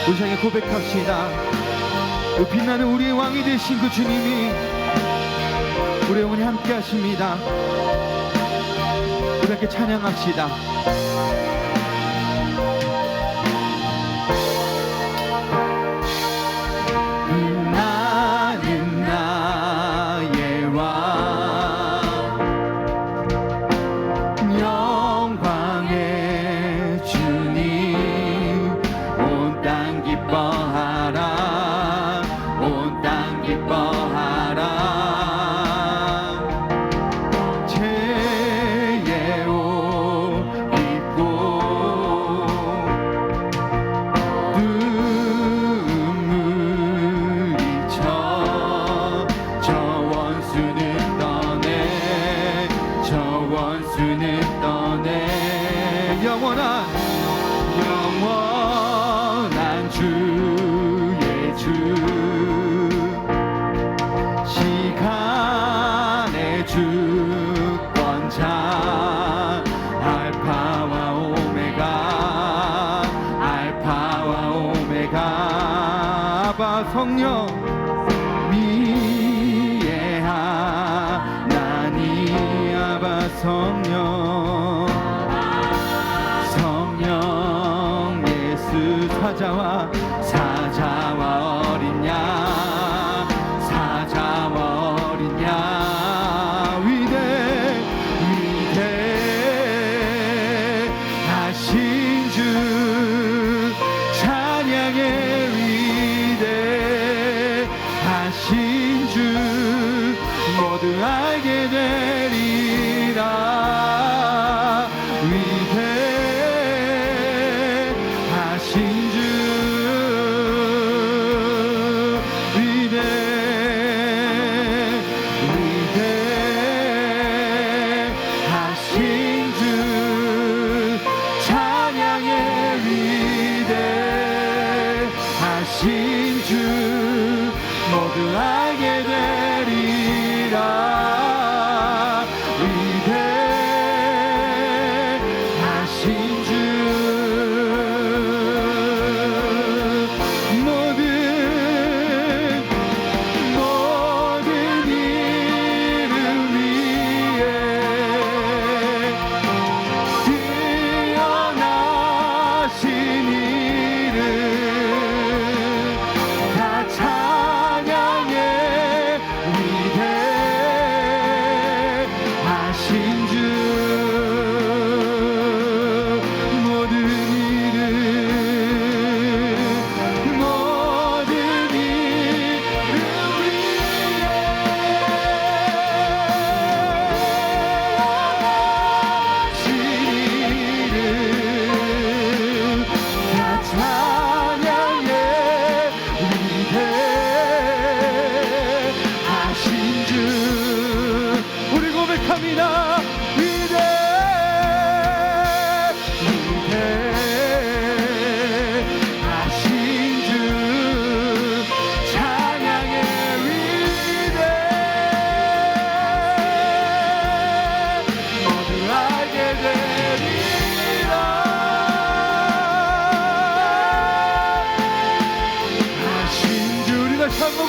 우리 향해 고백합시다. 그 빛나는 우리의 왕이 되신 그 주님이 우리 영혼이 함께 하십니다. 우리 함께 찬양합시다. 빛나는 나의 왕, 영광의 주님, 온 땅 기뻐하라, 온 땅 기뻐하라. 죄의 옷 입고 눈물이 저 원수는 떠내, 저 원수는 떠내. 영원한 주의 주, 시간의 주권자, 알파와 오메가, 알파와 오메가. 아바 성령, 미에 하나님, 아바 성령, 성령 예수, 사자와 어린 양, 사자와 어린 양. 위대하신 주, 찬양의 위대하신 주, 모두 알게 되리라. 위대하신 주, 위대하신 주, 찬양의 위대하신 주, 모두 알게 되리라. 위대하신 주, 모든 이름 위에 뛰어나신 이름 다 찬양해. 위대하신 주, 모든 이름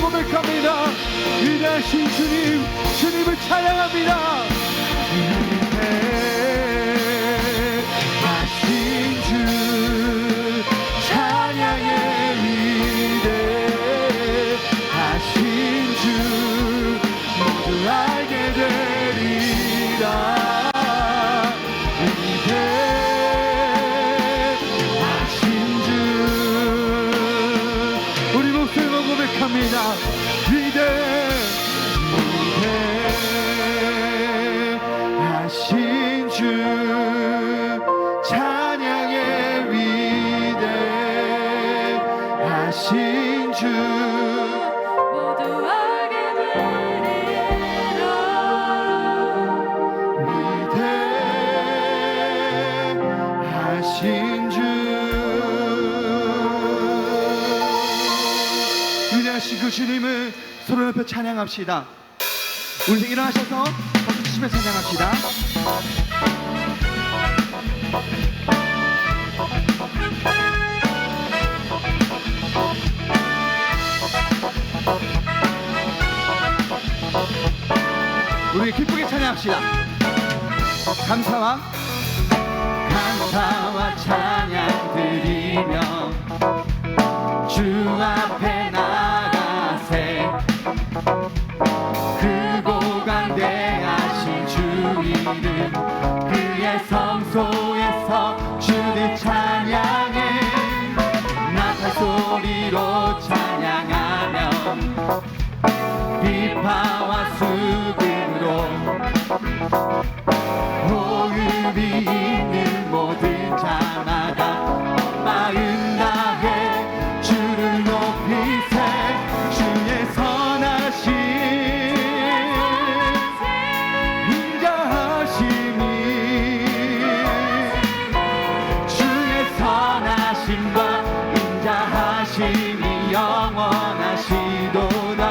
고백합니다. 위대하신 주님, 주님을 찬양합니다. 위대하신 주, 찬양의 위대하신 주, 모두 알게 되리라. 위대하신 주, 우리 목소리로 고백합니다. 위대하신 주, 찬양의 위대하신 주, 모두 알게 되리라. 위대하신 주, 위대하신 그 주님을 서로 옆에 찬양합시다. 우리 일어나셔서 박수 치며 찬양합시다. 찬양합시다. 감사와 찬양 드리며 주 앞에 나가세. 크고 강대하신 주 이름 그의 성소에서 주를 찬양해. 나팔 소리로 찬양하며 비파와 수금으로 호흡이 있는 모든 자마다 마음 다해 주를 높이세. 주의 선하심 인자하심이 주의 선하심과 인자하심이 영원하시도다.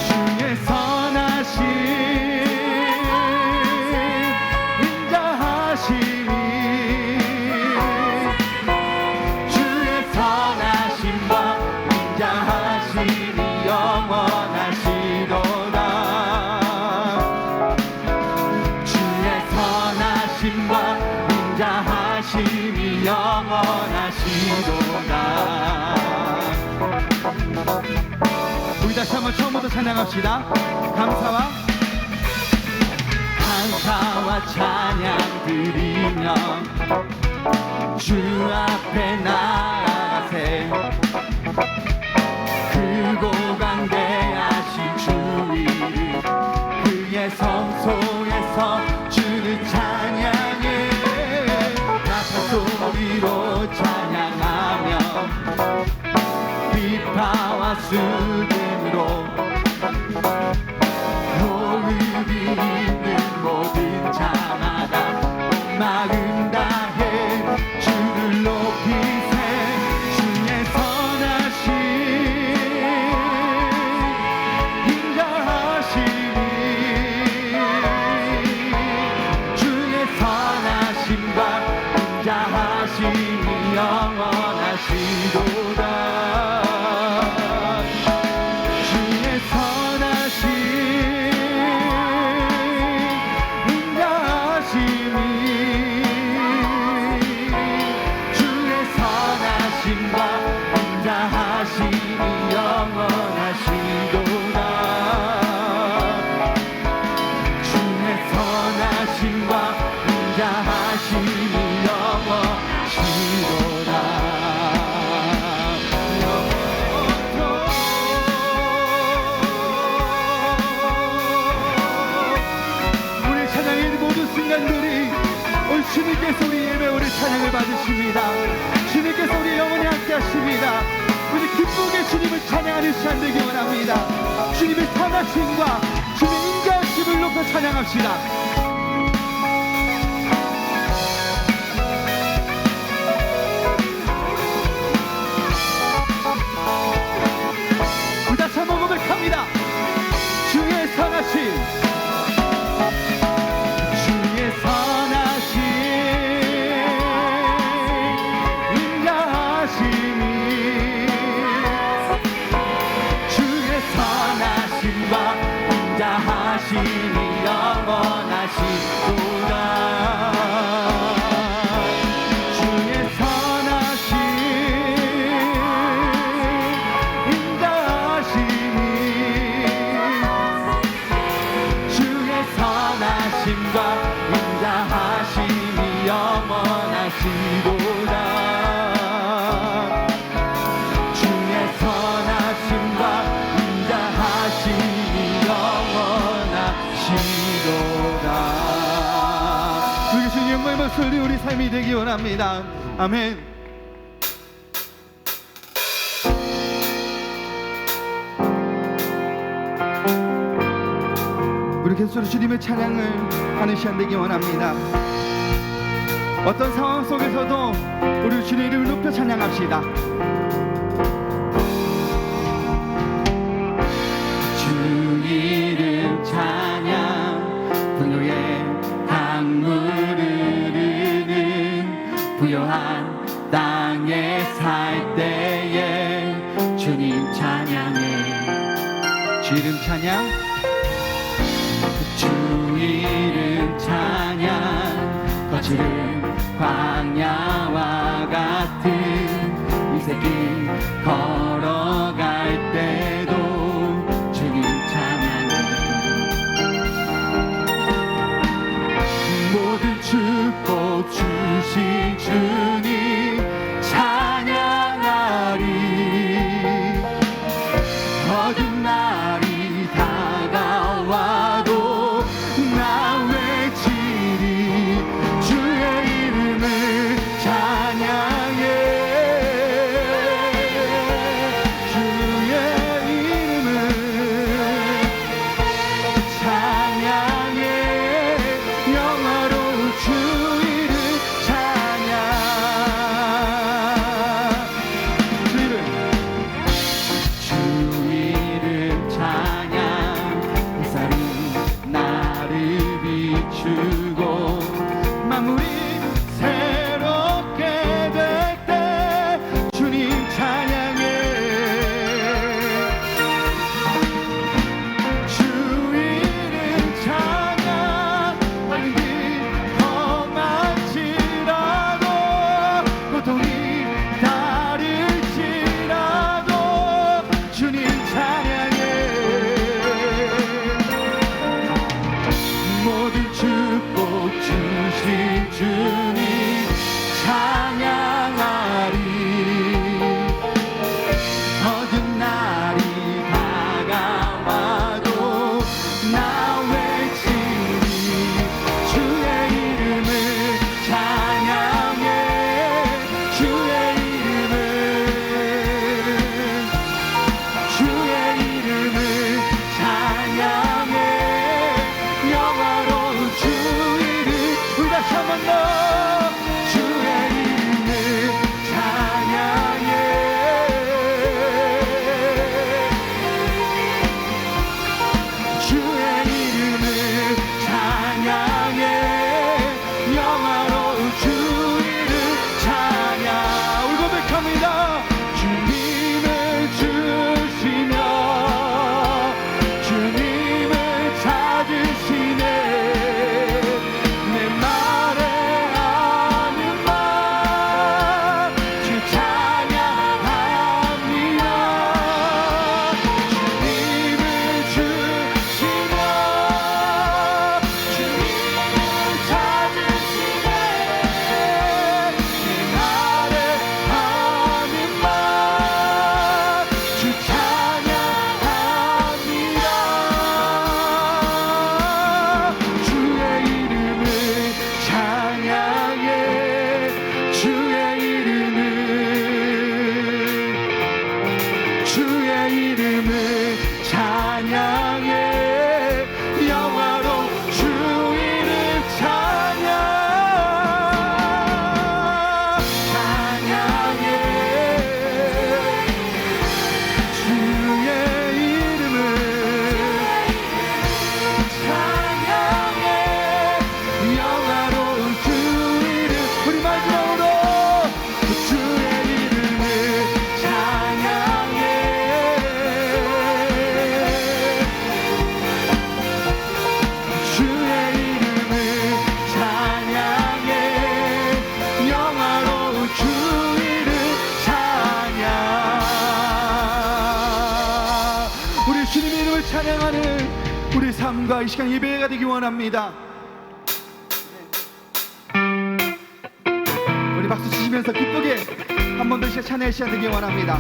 주의 선하심 인자하심이 주의 선하심과 인자하심이 영원하시도다. 주의 선하심과 인자하심이 영원하시도다. 우리 다시 한번 처음부터 찬양합시다. 감사와 찬양 드리며 주 앞에 나가세. 크고 강대하신 주 이름 그의 성소에서 주를 찬양해. 나팔 소리로 찬양하며 비파와 수금으로 호흡이 있는 모든 자마다 마음 다해 주를 높이세. 주의 선하심 인자하심이 주의 선하심과 인자하심이 영원하시도다. 주의 선하심 인자하심이 주의 선하심과 인자하심이 영원하시도다. 주의 선하심과 인자하심이 영원하시도다. 우리 찬양의 모든 순간들이 오늘 주님께서 우리 예배 우리 찬양을 받으십니다. 주님께서 우리 영원히 함께 하십니다. 우리 기쁘게 주님을 찬양하는 시간 되기 원합니다. 주님의 선하심과 주님의 인자하심을 높여 찬양합시다. 우리 다시 한번 고백합니다. 주의 선하심 주의 선하심 인자하심이 주의 선하심과 인자하심이 영원하시도다. 주의 선하심 인자하심이 주의 선하심과 인자하심이 영원하시도다. 주의 선하심과 인자하심이 영원하시도다. 우리 주님 영광의 목소리 우리 삶이 되기 원합니다. 아멘. 우리 계속 주님의 찬양을 하는 시간 되기 원합니다. 어떤 상황 속에서도 우리 주님 이름을 높여 찬양합시다. 주 이름 찬양 분노의 강물을 흐르는 부요한 땅에 살 때에 주님 찬양해. 주 이름 찬양 같은 이 새길 걸어갈 때도 주님 찬양해. 모든 축복 주신 주님 찬양하리. 어두운 날이 다가와도 나 외치리. 주의 이름을 찬양해. 주의 이름을 찬양해. 영화로운 주 이름 찬양. 주 이름 찬양. 햇살이 나를 비추고 만물이 새롭게 될 때 주님 찬양해. 주 이름 찬양. 어린 길 험할지라도 고통이 다를지라도 주님 찬양해. 모든 축복 주신 주님 찬양하리. 어두운 날이 다가와도 나 외치리. 주의 이름을 찬양해. 주의 이름을 주의 이름을 찬양해. 영화로운 주 이름. 우리 다시 한 번 더. 주의 이름을 찬양해. 주의 이름을 찬양해. 영화로운 주 이름 찬양. 우리 고백합니다. 주님을 주시며 주님을 찾으시네. 내 말에 하는 말 주 찬양합니다. 주님을 주시며 주님을 찾으시네. 내 말에 하는 말 주 찬양합니다. 주의 이름을 찬양해. 주의 이름을 주의 이름을 찬양해. 영화로 주 이름 찬양. 찬양해. 주의 이름을 찬양해. 영화로운 주 이름. 우리 마지막으로 주의 이름을 찬양해. 주의 이름을 찬양해. 영화로운 주 이름 찬양. 우리 주님의 이름을 찬양하는 우리 삶과 이 시간 예배가 되기 원합니다. 우리 박수 치시면서 기쁘게 한 번 더 찬양의 시간 되기 원합니다.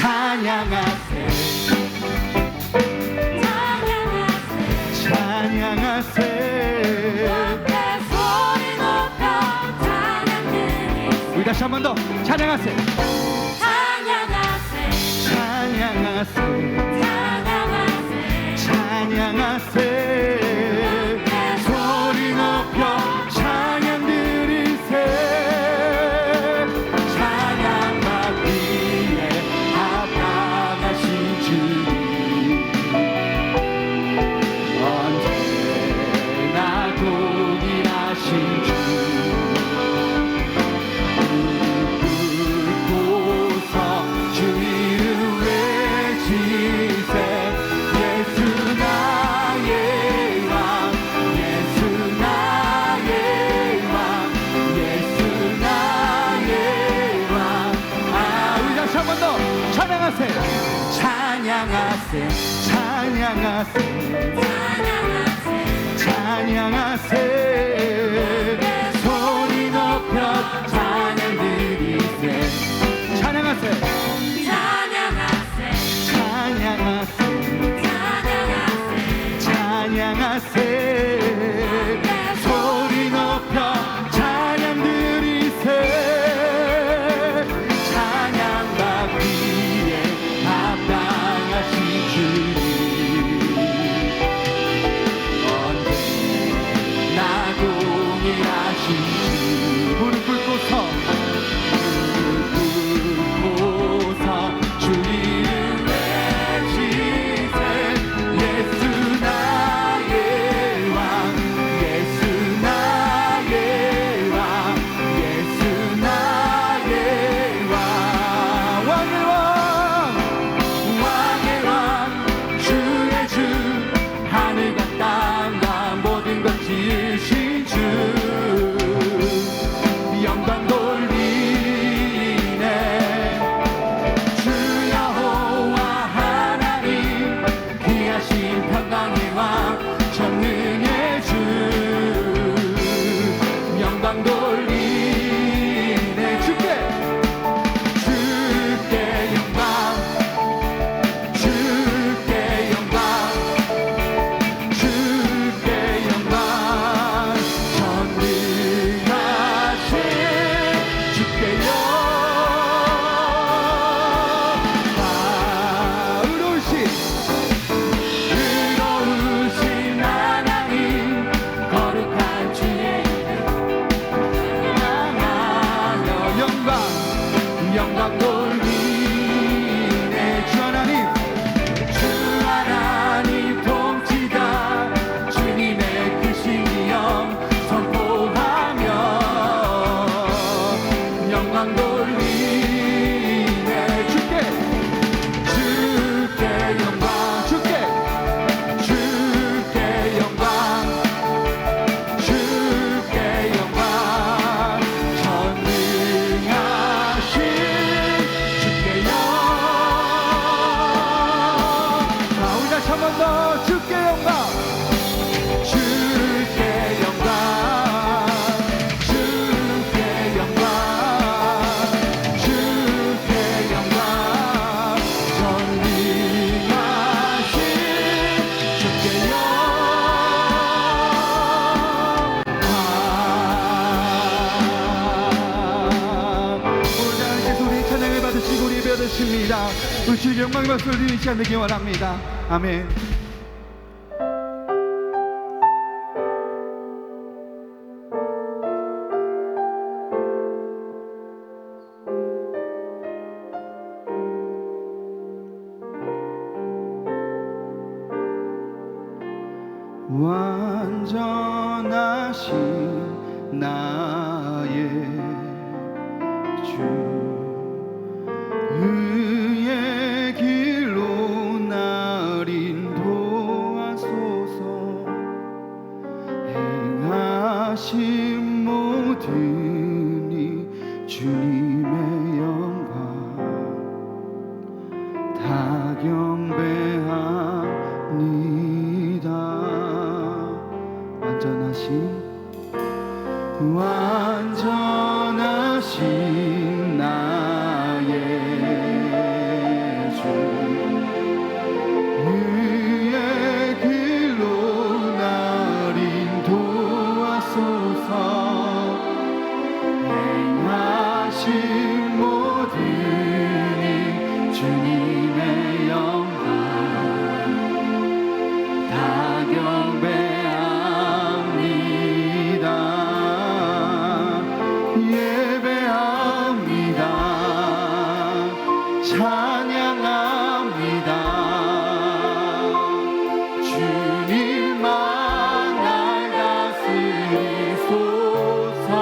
찬양하세. 찬양하세. 소리 높여 찬양 드리세. 우리 다시 한 번 더 찬양하세. 찬양하세. 찬양하세. 찬양하세. 찬양하세. 소리 높여 찬양 드리세. 찬양 받기에 합당하신 주님 언제나 동일하신 주. 무릎 꿇고서 주 이름 외치 찬양하세 찬양하세 소리 높여 찬양 드리세 찬양하세 찬양하세 찬양하세 소리 높여 찬양 드리세 찬양받기에 합당하신 주님 언제나 동일하신 주 무릎 꿇고서 주 이름 외치세 예수 나의 왕 예수 나의 왕 예수 나의 왕 왕의 왕 왕의 왕 주의 주 하늘과 땅과 모든 것 지으신 주 영광 돌리네 주 여호와 하나님 귀하신 평강의 왕 전능의 주 영광 돌리네 주께 영광 주께 영광 주께 영광 전능하신 주께 의로우신 하나님 거룩한 주의 향하여 영광 돌리네 주 하나님 통치자 주님의 크신 영 선포하며 영광 돌리네 주께 영광 주께 영광 주께 영광 전능하신 주께 영광 우리 다시 한 번 더 주께 영광 주께 영광 주께 영광 주께 영광 전능하신 주께 영광 오늘 하나님께서 우리 찬양을 받으시고 우리 예배 받으십니다 우리 주의 영광의 박수를 드리는 시간 되기 원합니다 아멘 완전하신 나의 주 의의 길로 날 인도하소서 행하신 모든 이 주님의 영광 다 경배합니다 완전하신 나의 주 의의 길로 날 인도하소서 행하신 모든 이 주님의 영광 다 경배합니다 예배합니다 찬양합니다 주님만 날 다스리소서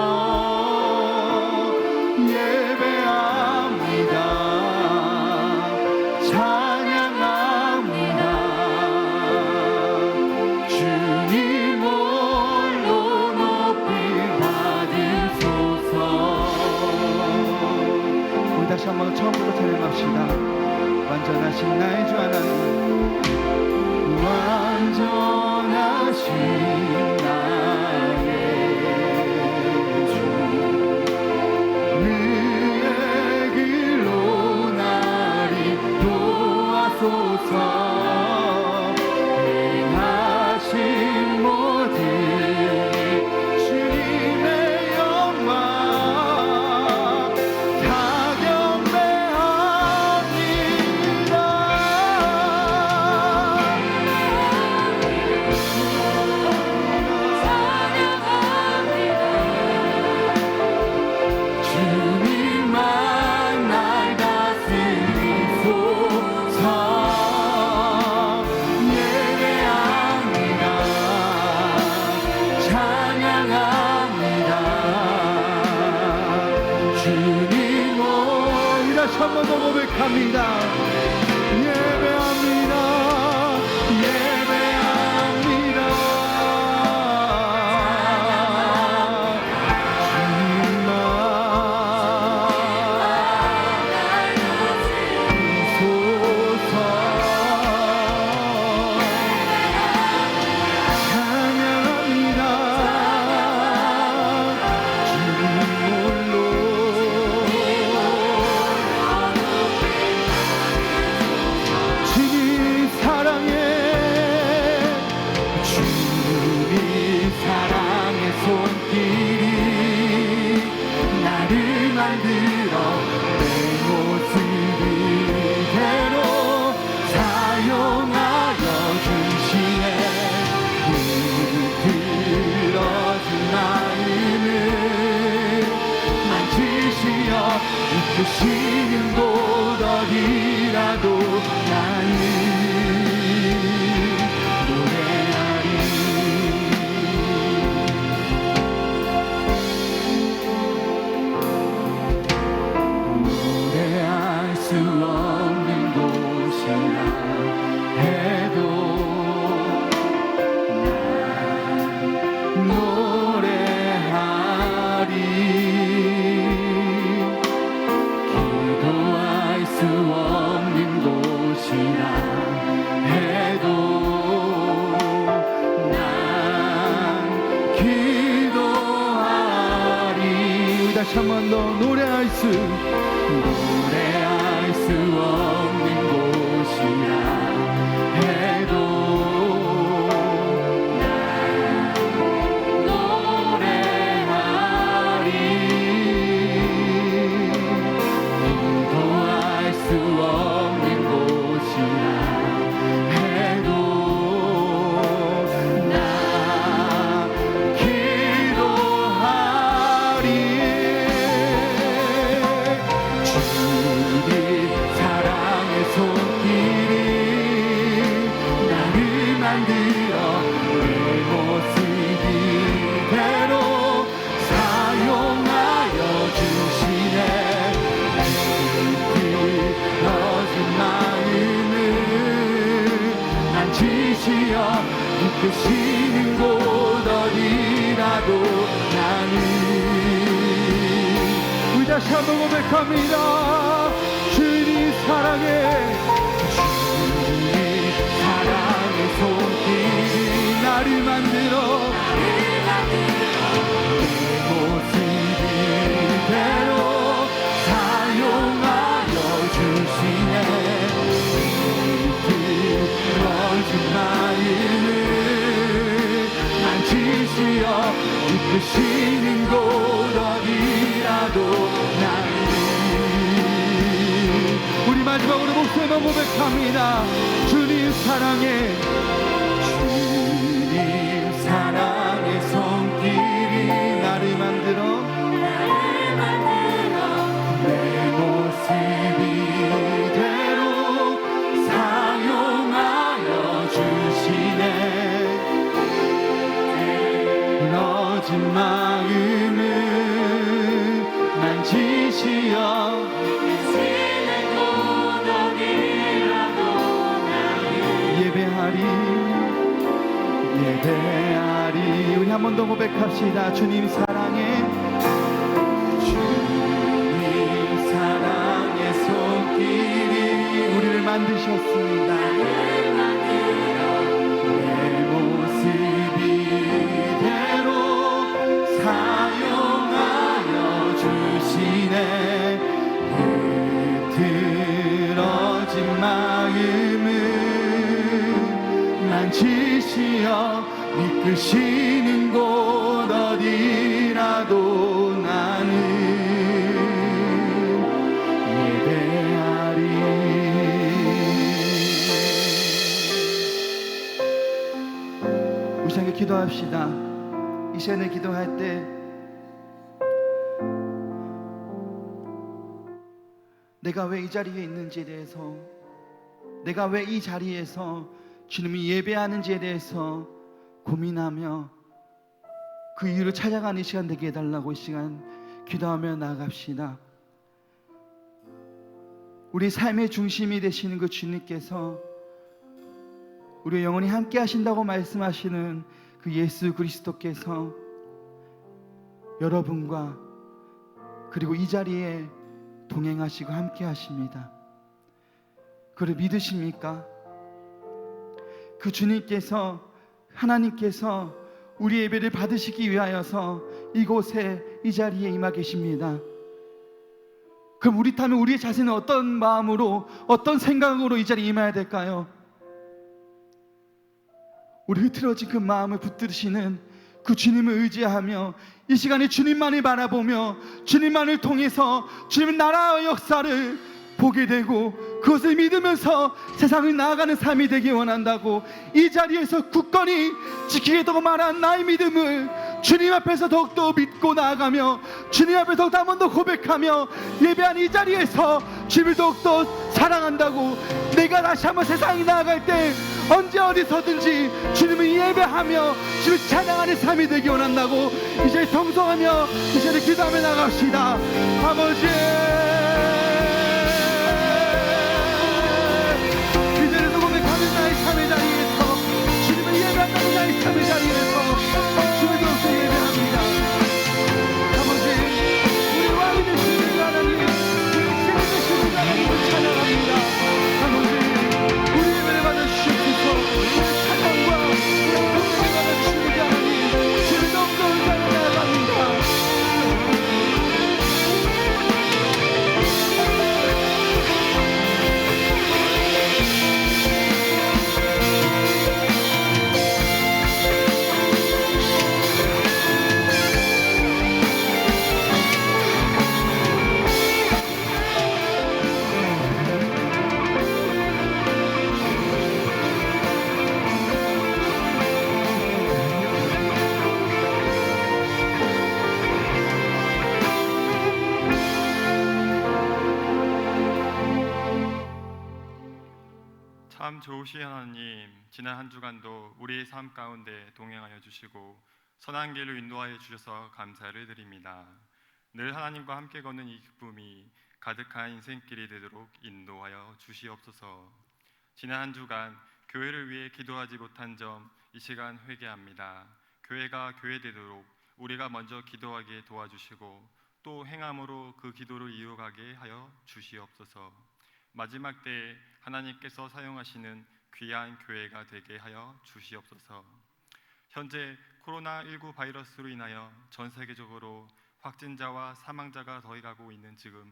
예배합니다 찬양합니다 주님 홀로 높이 받으소서 우리 다시 한번 처음부터 찬양합시다 완전하신 나의 주 하나님 고백합니다. 예배합니다. 예배합니다. 주님만 소서 찬양합니다. 주님 홀로 주님 사랑해 주님 사랑의 손길이 나를 만들어 내 모습 이대로 사용하여 주시네. 들어준 마음을 만지시어 이끄시는 곳 어디라도 나는 노래하리. 노래할 수 없는 곳이라 해도 노래하리. 기도할 수 없는 곳이라 해도 난 기도하리. 다시 한 번 더 노래할 수 없는 곳이라 해도 노래하리. 기도할 수 없는 곳이라 해도 나 기도하리. 주님 사랑의 손길이 나를 만들어 내 모습 이대로 사용하여 주시네. 들어준 마음을 만지시어 이끄시는 곳 어디라도 나는. 우리 다시 한번 고백합니다. 주님 사랑해 주님 사랑의 손길이 나를 만들어 모습 이대로 사용하여 주시네. 들어준 마음을 만지시어 이끄시는 곳 어디라도 나는. 우리 마지막으로 목소리만 고백합니다. 주님 사랑해 주님 사랑의 손길이 나를 만들어 내 모습 이대로 사용하여 주시네. 무너진 마음을 만지시어 예배하리. 우리 한 번 더 고백합시다. 주님 사랑해 주님 사랑의 손길이 우리를 만드셨습니다. 내 모습 이대로 사용하여 주시네. 흐트러진 마음을 만지시어 이끄시는 곳 어디라도 나는 예배하리. 우리 함께 기도합시다. 이 시간에 기도할 때 내가 왜 이 자리에 있는지에 대해서, 내가 왜 이 자리에서 주님이 예배하는지에 대해서 고민하며 그 이유를 찾아가는 시간 되게 해달라고 이 시간 기도하며 나아갑시다. 우리 삶의 중심이 되시는 그 주님께서 우리 영원히 함께 하신다고 말씀하시는 그 예수 그리스도께서 여러분과 그리고 이 자리에 동행하시고 함께 하십니다. 그를 믿으십니까? 그 주님께서, 하나님께서 우리 예배를 받으시기 위하여서 이곳에, 이 자리에 임하 계십니다. 그럼 우리라면 우리의 자신은 어떤 마음으로, 어떤 생각으로 이 자리에 임해야 될까요? 우리 흐트러진 그 마음을 붙드시는 그 주님을 의지하며 이 시간에 주님만을 바라보며 주님만을 통해서 주님의 나라의 역사를 보게 되고 그것을 믿으면서 세상을 나아가는 삶이 되기 원한다고 이 자리에서 굳건히 지키겠다고 말한 나의 믿음을 주님 앞에서 더욱더 믿고 나아가며 주님 앞에 더욱더 한 번 더 고백하며 예배한 이 자리에서 주님을 더욱더 사랑한다고, 내가 다시 한번 세상에 나아갈 때 언제 어디서든지 주님을 예배하며 주님을 찬양하는 삶이 되기 원한다고 이제 동성하며 이제 기도하며 나갑시다. 아버지, 이제는 고백하는 나의 삶의 자리에서 주님을 예배한다는 나의 삶의 자리에서 주님을 더욱더 예배합니다. 아버지, 우리 왕이 되시는 하나님, 우리 신이 되시는 하나님을 찬양합니다. 아버지, 우리 예배를 받아주시옵소서. 우리 찬양과 우리 복음을 받아주시는 하나님, 주님 더욱더 의지하며 나아갑니다. 참 좋으신 하나님, 지난 한 주간도 우리의 삶 가운데 동행하여 주시고 선한 길로 인도하여 주셔서 감사를 드립니다. 늘 하나님과 함께 걷는 이 기쁨이 가득한 인생길이 되도록 인도하여 주시옵소서. 지난 한 주간 교회를 위해 기도하지 못한 점 이 시간 회개합니다. 교회가 교회되도록 우리가 먼저 기도하게 도와주시고 또 행함으로 그 기도를 이루어가게 하여 주시옵소서. 마지막 때에 하나님께서 사용하시는 귀한 교회가 되게 하여 주시옵소서. 현재 코로나19 바이러스로 인하여 전 세계적으로 확진자와 사망자가 더해가고 있는 지금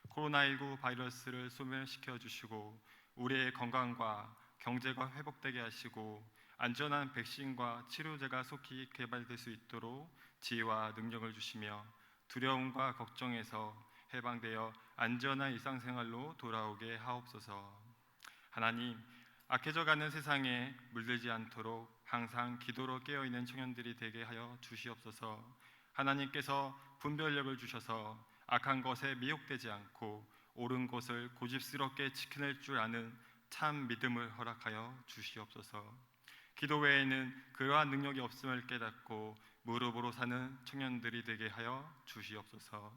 코로나19 바이러스를 소멸시켜 주시고 우리의 건강과 경제가 회복되게 하시고 안전한 백신과 치료제가 속히 개발될 수 있도록 지혜와 능력을 주시며 두려움과 걱정에서 해방되어 안전한 일상생활로 돌아오게 하옵소서. 하나님, 악해져가는 세상에 물들지 않도록 항상 기도로 깨어있는 청년들이 되게 하여 주시옵소서. 하나님께서 분별력을 주셔서 악한 것에 미혹되지 않고 옳은 것을 고집스럽게 지켜낼 줄 아는 참 믿음을 허락하여 주시옵소서. 기도 외에는 그러한 능력이 없음을 깨닫고 무릎으로 사는 청년들이 되게 하여 주시옵소서.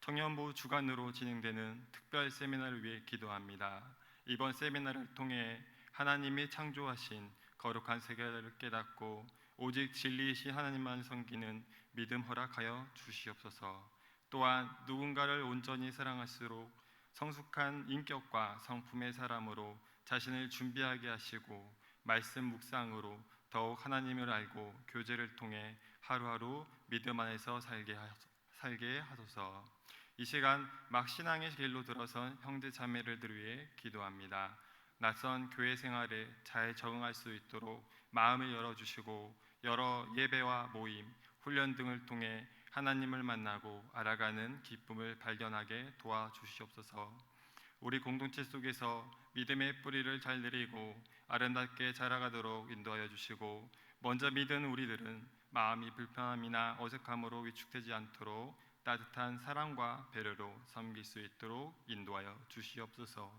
청년부 주간으로 진행되는 특별 세미나를 위해 기도합니다. 이번 세미나를 통해 하나님이 창조하신 거룩한 세계를 깨닫고 오직 진리이신 하나님만 섬기는 믿음 허락하여 주시옵소서. 또한 누군가를 온전히 사랑할수록 성숙한 인격과 성품의 사람으로 자신을 준비하게 하시고 말씀 묵상으로 더욱 하나님을 알고 교제를 통해 하루하루 믿음 안에서 살게 하소서. 이 시간 막 신앙의 길로 들어선 형제 자매들을 위해 기도합니다. 낯선 교회 생활에 잘 적응할 수 있도록 마음을 열어주시고 여러 예배와 모임, 훈련 등을 통해 하나님을 만나고 알아가는 기쁨을 발견하게 도와주시옵소서. 우리 공동체 속에서 믿음의 뿌리를 잘 내리고 아름답게 자라가도록 인도하여 주시고 먼저 믿은 우리들은 마음이 불편함이나 어색함으로 위축되지 않도록 따뜻한 사랑과 배려로 섬길 수 있도록 인도하여 주시옵소서.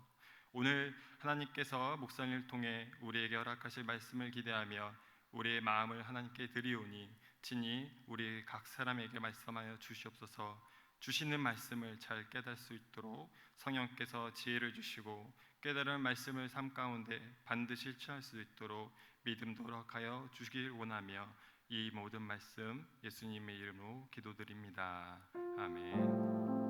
오늘 하나님께서 목사님을 통해 우리에게 허락하실 말씀을 기대하며 우리의 마음을 하나님께 드리오니 친히 우리 각 사람에게 말씀하여 주시옵소서. 주시는 말씀을 잘 깨달을 수 있도록 성령께서 지혜를 주시고 깨달은 말씀을 삶 가운데 반드시 실천할 수 있도록 믿음도 허락하여 주시길 원하며 이 모든 말씀 예수님의 이름으로 기도드립니다. 아멘.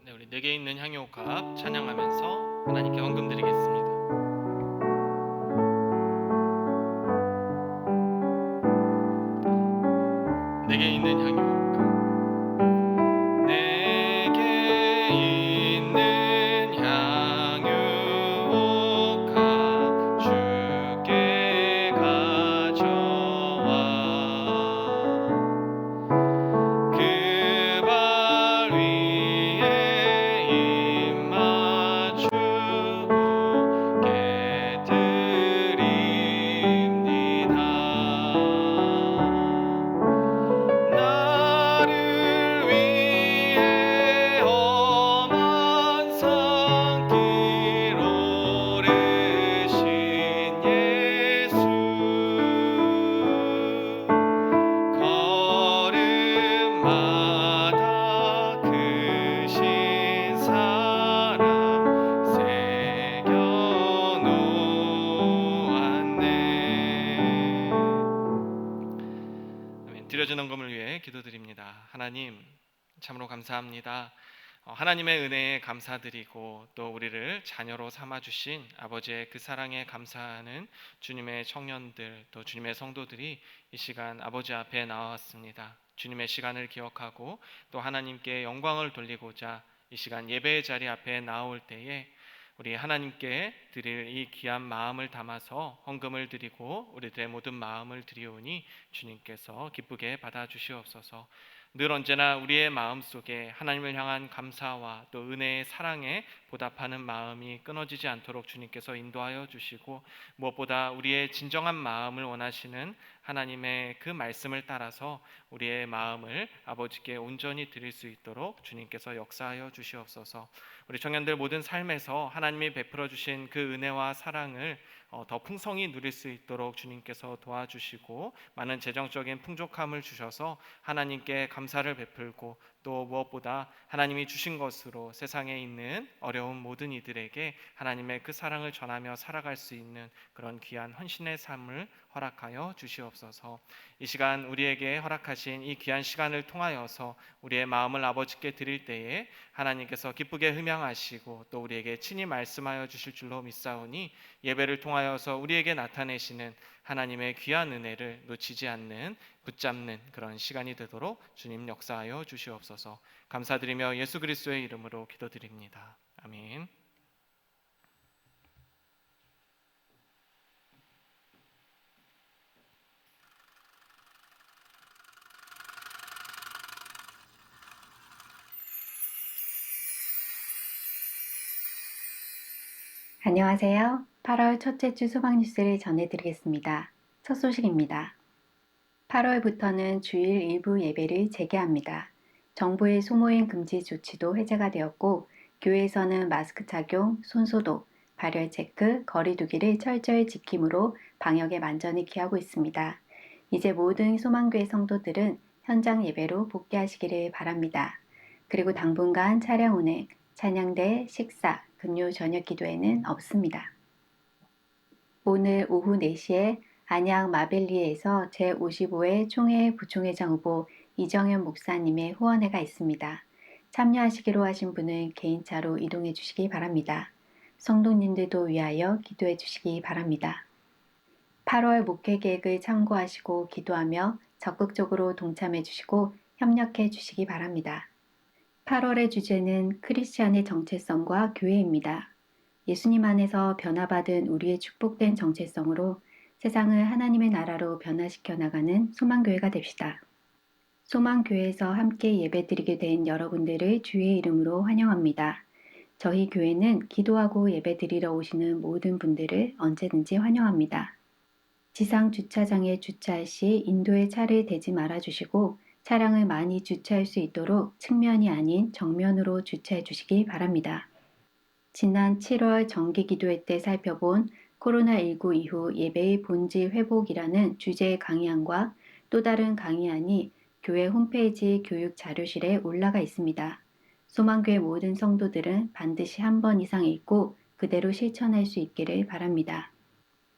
네, 우리 내게 있는 향유옥합 찬양하면서 하나님께 헌금 드리겠습니다. 내게 있는 향유옥합, 내게 있는 향유옥합 주께 가져와 그 발 위에 입 맞추고 깨드립니다. 나를 위해 험한 산길 오르신 예수, 걸음마다 크신 사랑 새겨놓았네. 아멘. 드려진 헌금을 위해 기도드립니다. 하나님, 참으로 감사합니다. 하나님의 은혜에 감사드리고 또 우리를 자녀로 삼아주신 아버지의 그 사랑에 감사하는 주님의 청년들, 또 주님의 성도들이 이 시간 아버지 앞에 나왔습니다. 주님의 시간을 기억하고 또 하나님께 영광을 돌리고자 이 시간 예배의 자리 앞에 나올 때에 우리 하나님께 드릴 이 귀한 마음을 담아서 헌금을 드리고 우리들의 모든 마음을 드리오니 주님께서 기쁘게 받아주시옵소서. 늘 언제나 우리의 마음속에 하나님을 향한 감사와 또 은혜의 사랑에 보답하는 마음이 끊어지지 않도록 주님께서 인도하여 주시고, 무엇보다 우리의 진정한 마음을 원하시는 하나님의 그 말씀을 따라서 우리의 마음을 아버지께 온전히 드릴 수 있도록 주님께서 역사하여 주시옵소서. 우리 청년들 모든 삶에서 하나님이 베풀어 주신 그 은혜와 사랑을 더 풍성히 누릴 수 있도록 주님께서 도와주시고 많은 재정적인 풍족함을 주셔서 하나님께 감사를 베풀고 또 무엇보다 하나님이 주신 것으로 세상에 있는 어려운 모든 이들에게 하나님의 그 사랑을 전하며 살아갈 수 있는 그런 귀한 헌신의 삶을 허락하여 주시옵소서. 이 시간 우리에게 허락하신 이 귀한 시간을 통하여서 우리의 마음을 아버지께 드릴 때에 하나님께서 기쁘게 흠양하시고 또 우리에게 친히 말씀하여 주실 줄로 믿사오니 예배를 통하여서 우리에게 나타내시는 하나님의 귀한 은혜를 놓치지 않는 붙잡는 그런 시간이 되도록 주님 역사하여 주시옵소서. 감사드리며 예수 그리스도의 이름으로 기도드립니다. 아멘. 안녕하세요. 8월 첫째 주 소방 뉴스를 전해드리겠습니다. 첫 소식입니다. 8월부터는 주일 일부 예배를 재개합니다. 정부의 소모임 금지 조치도 해제가 되었고 교회에서는 마스크 착용, 손소독, 발열 체크, 거리 두기를 철저히 지킴으로 방역에 만전을 기하고 있습니다. 이제 모든 소망교회 성도들은 현장 예배로 복귀하시기를 바랍니다. 그리고 당분간 차량 운행, 찬양대, 식사, 금요 저녁 기도회는 없습니다. 오늘 오후 4시에 안양 마벨리에서 제55회 총회 부총회장 후보 이정현 목사님의 후원회가 있습니다. 참여하시기로 하신 분은 개인차로 이동해 주시기 바랍니다. 성도님들도 위하여 기도해 주시기 바랍니다. 8월 목회 계획을 참고하시고 기도하며 적극적으로 동참해 주시고 협력해 주시기 바랍니다. 8월의 주제는 크리스찬의 정체성과 교회입니다. 예수님 안에서 변화받은 우리의 축복된 정체성으로 세상을 하나님의 나라로 변화시켜 나가는 소망교회가 됩시다. 소망교회에서 함께 예배드리게 된 여러분들을 주의 이름으로 환영합니다. 저희 교회는 기도하고 예배드리러 오시는 모든 분들을 언제든지 환영합니다. 지상 주차장에 주차할 시 인도에 차를 대지 말아주시고 차량을 많이 주차할 수 있도록 측면이 아닌 정면으로 주차해 주시기 바랍니다. 지난 7월 정기기도회 때 살펴본 코로나19 이후 예배의 본질 회복이라는 주제의 강의안과 또 다른 강의안이 교회 홈페이지 교육 자료실에 올라가 있습니다. 소망교회 모든 성도들은 반드시 한 번 이상 읽고 그대로 실천할 수 있기를 바랍니다.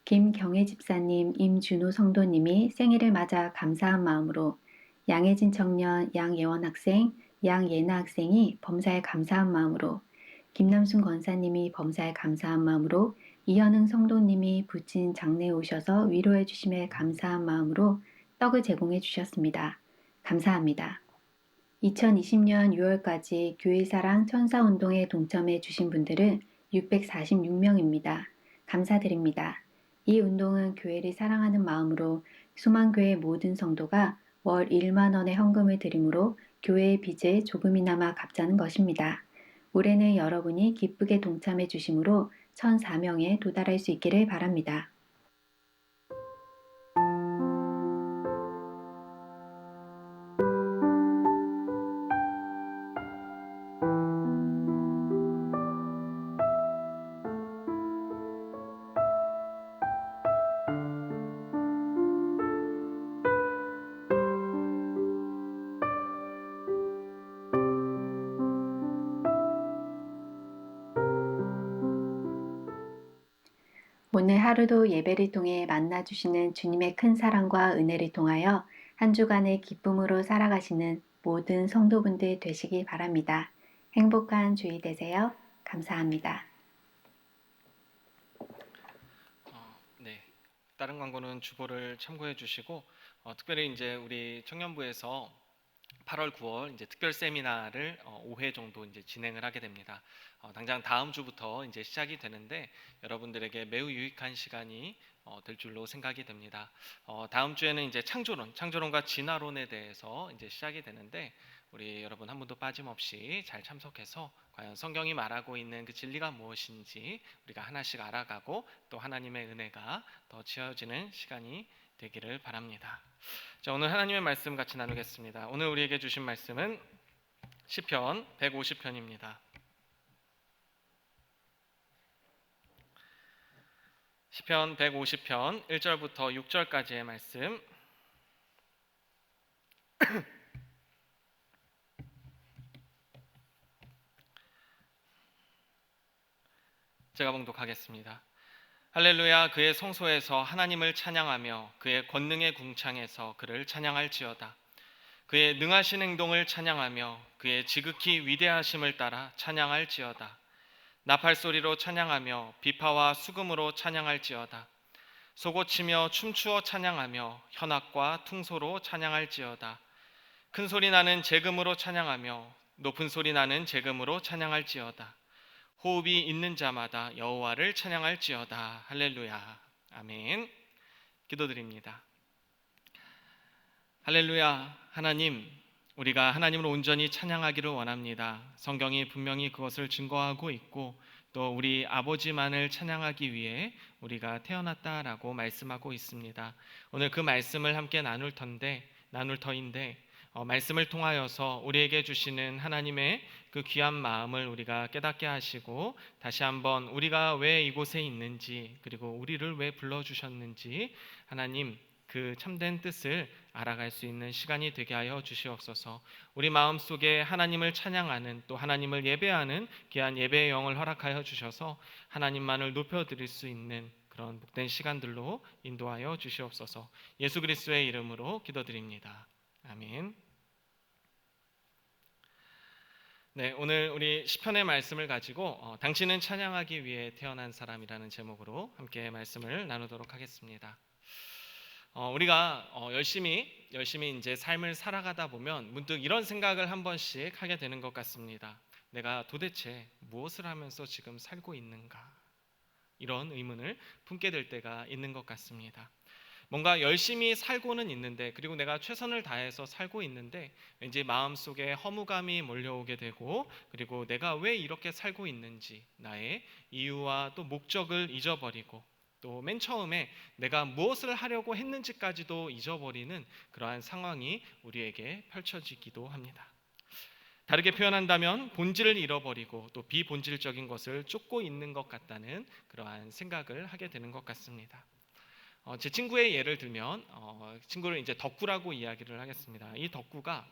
김경애 집사님, 임준호 성도님이 생일을 맞아 감사한 마음으로 양혜진 청년, 양예원 학생, 양예나 학생이 범사에 감사한 마음으로 김남순 권사님이 범사에 감사한 마음으로 이현흥 성도님이 부친 장례에 오셔서 위로해 주심에 감사한 마음으로 떡을 제공해 주셨습니다. 감사합니다. 2020년 6월까지 교회사랑 천사운동에 동참해 주신 분들은 646명입니다. 감사드립니다. 이 운동은 교회를 사랑하는 마음으로 수만교회 모든 성도가 월 1만 원의 헌금을 드림으로 교회의 빚을 조금이나마 갚자는 것입니다. 올해는 여러분이 기쁘게 동참해 주심으로 1,004명에 도달할 수 있기를 바랍니다. 오늘 하루도 예배를 통해 만나주시는 주님의 큰 사랑과 은혜를 통하여 한 주간의 기쁨으로 살아가시는 모든 성도분들 되시기 바랍니다. 행복한 주일 되세요. 감사합니다. 네, 다른 광고는 주보를 참고해 주시고 특별히 이제 우리 청년부에서 8월, 9월 이제 특별 세미나를 5회 정도 이제 진행을 하게 됩니다. 당장 다음 주부터 이제 시작이 되는데 여러분들에게 매우 유익한 시간이 될 줄로 생각이 됩니다. 다음 주에는 이제 창조론과 진화론에 대해서 이제 시작이 되는데 우리 여러분 한 분도 빠짐없이 잘 참석해서 과연 성경이 말하고 있는 그 진리가 무엇인지 우리가 하나씩 알아가고 또 하나님의 은혜가 더 채워지는 시간이 되기를 바랍니다. 자, 오늘 하나님의 말씀 같이 나누겠습니다. 오늘 우리에게 주신 말씀은 시편 150편입니다. 시편 150편 1절부터 6절까지의 말씀. 제가 봉독하겠습니다. 할렐루야. 그의 성소에서 하나님을 찬양하며 그의 권능의 궁창에서 그를 찬양할지어다. 그의 능하신 행동을 찬양하며 그의 지극히 위대하심을 따라 찬양할지어다. 나팔소리로 찬양하며 비파와 수금으로 찬양할지어다. 소고치며 춤추어 찬양하며 현악과 퉁소로 찬양할지어다. 큰 소리 나는 제금으로 찬양하며 높은 소리 나는 제금으로 찬양할지어다. 호흡이 있는 자마다 여호와를 찬양할지어다. 할렐루야. 아멘. 기도드립니다. 할렐루야. 하나님, 우리가 하나님을 온전히 찬양하기를 원합니다. 성경이 분명히 그것을 증거하고 있고 또 우리 아버지만을 찬양하기 위해 우리가 태어났다라고 말씀하고 있습니다. 오늘 그 말씀을 함께 나눌 터인데 말씀을 통하여서 우리에게 주시는 하나님의 그 귀한 마음을 우리가 깨닫게 하시고 다시 한번 우리가 왜 이곳에 있는지 그리고 우리를 왜 불러주셨는지 하나님 그 참된 뜻을 알아갈 수 있는 시간이 되게 하여 주시옵소서. 우리 마음속에 하나님을 찬양하는 또 하나님을 예배하는 귀한 예배의 영을 허락하여 주셔서 하나님만을 높여드릴 수 있는 그런 복된 시간들로 인도하여 주시옵소서. 예수 그리스도의 이름으로 기도드립니다. 아멘. 네, 오늘 우리 시편의 말씀을 가지고 당신은 찬양하기 위해 태어난 사람이라는 제목으로 함께 말씀을 나누도록 하겠습니다. 우리가 열심히 이제 삶을 살아가다 보면 문득 이런 생각을 한 번씩 하게 되는 것 같습니다. 내가 도대체 무엇을 하면서 지금 살고 있는가? 이런 의문을 품게 될 때가 있는 것 같습니다. 뭔가 열심히 살고는 있는데 그리고 내가 최선을 다해서 살고 있는데 왠지 마음속에 허무감이 몰려오게 되고 그리고 내가 왜 이렇게 살고 있는지 나의 이유와 또 목적을 잊어버리고 또 맨 처음에 내가 무엇을 하려고 했는지까지도 잊어버리는 그러한 상황이 우리에게 펼쳐지기도 합니다. 다르게 표현한다면 본질을 잃어버리고 또 비본질적인 것을 쫓고 있는 것 같다는 그러한 생각을 하게 되는 것 같습니다. 제 친구의 예를 들면 친구를 이제 덕구라고 이야기를 하겠습니다. 이 덕구가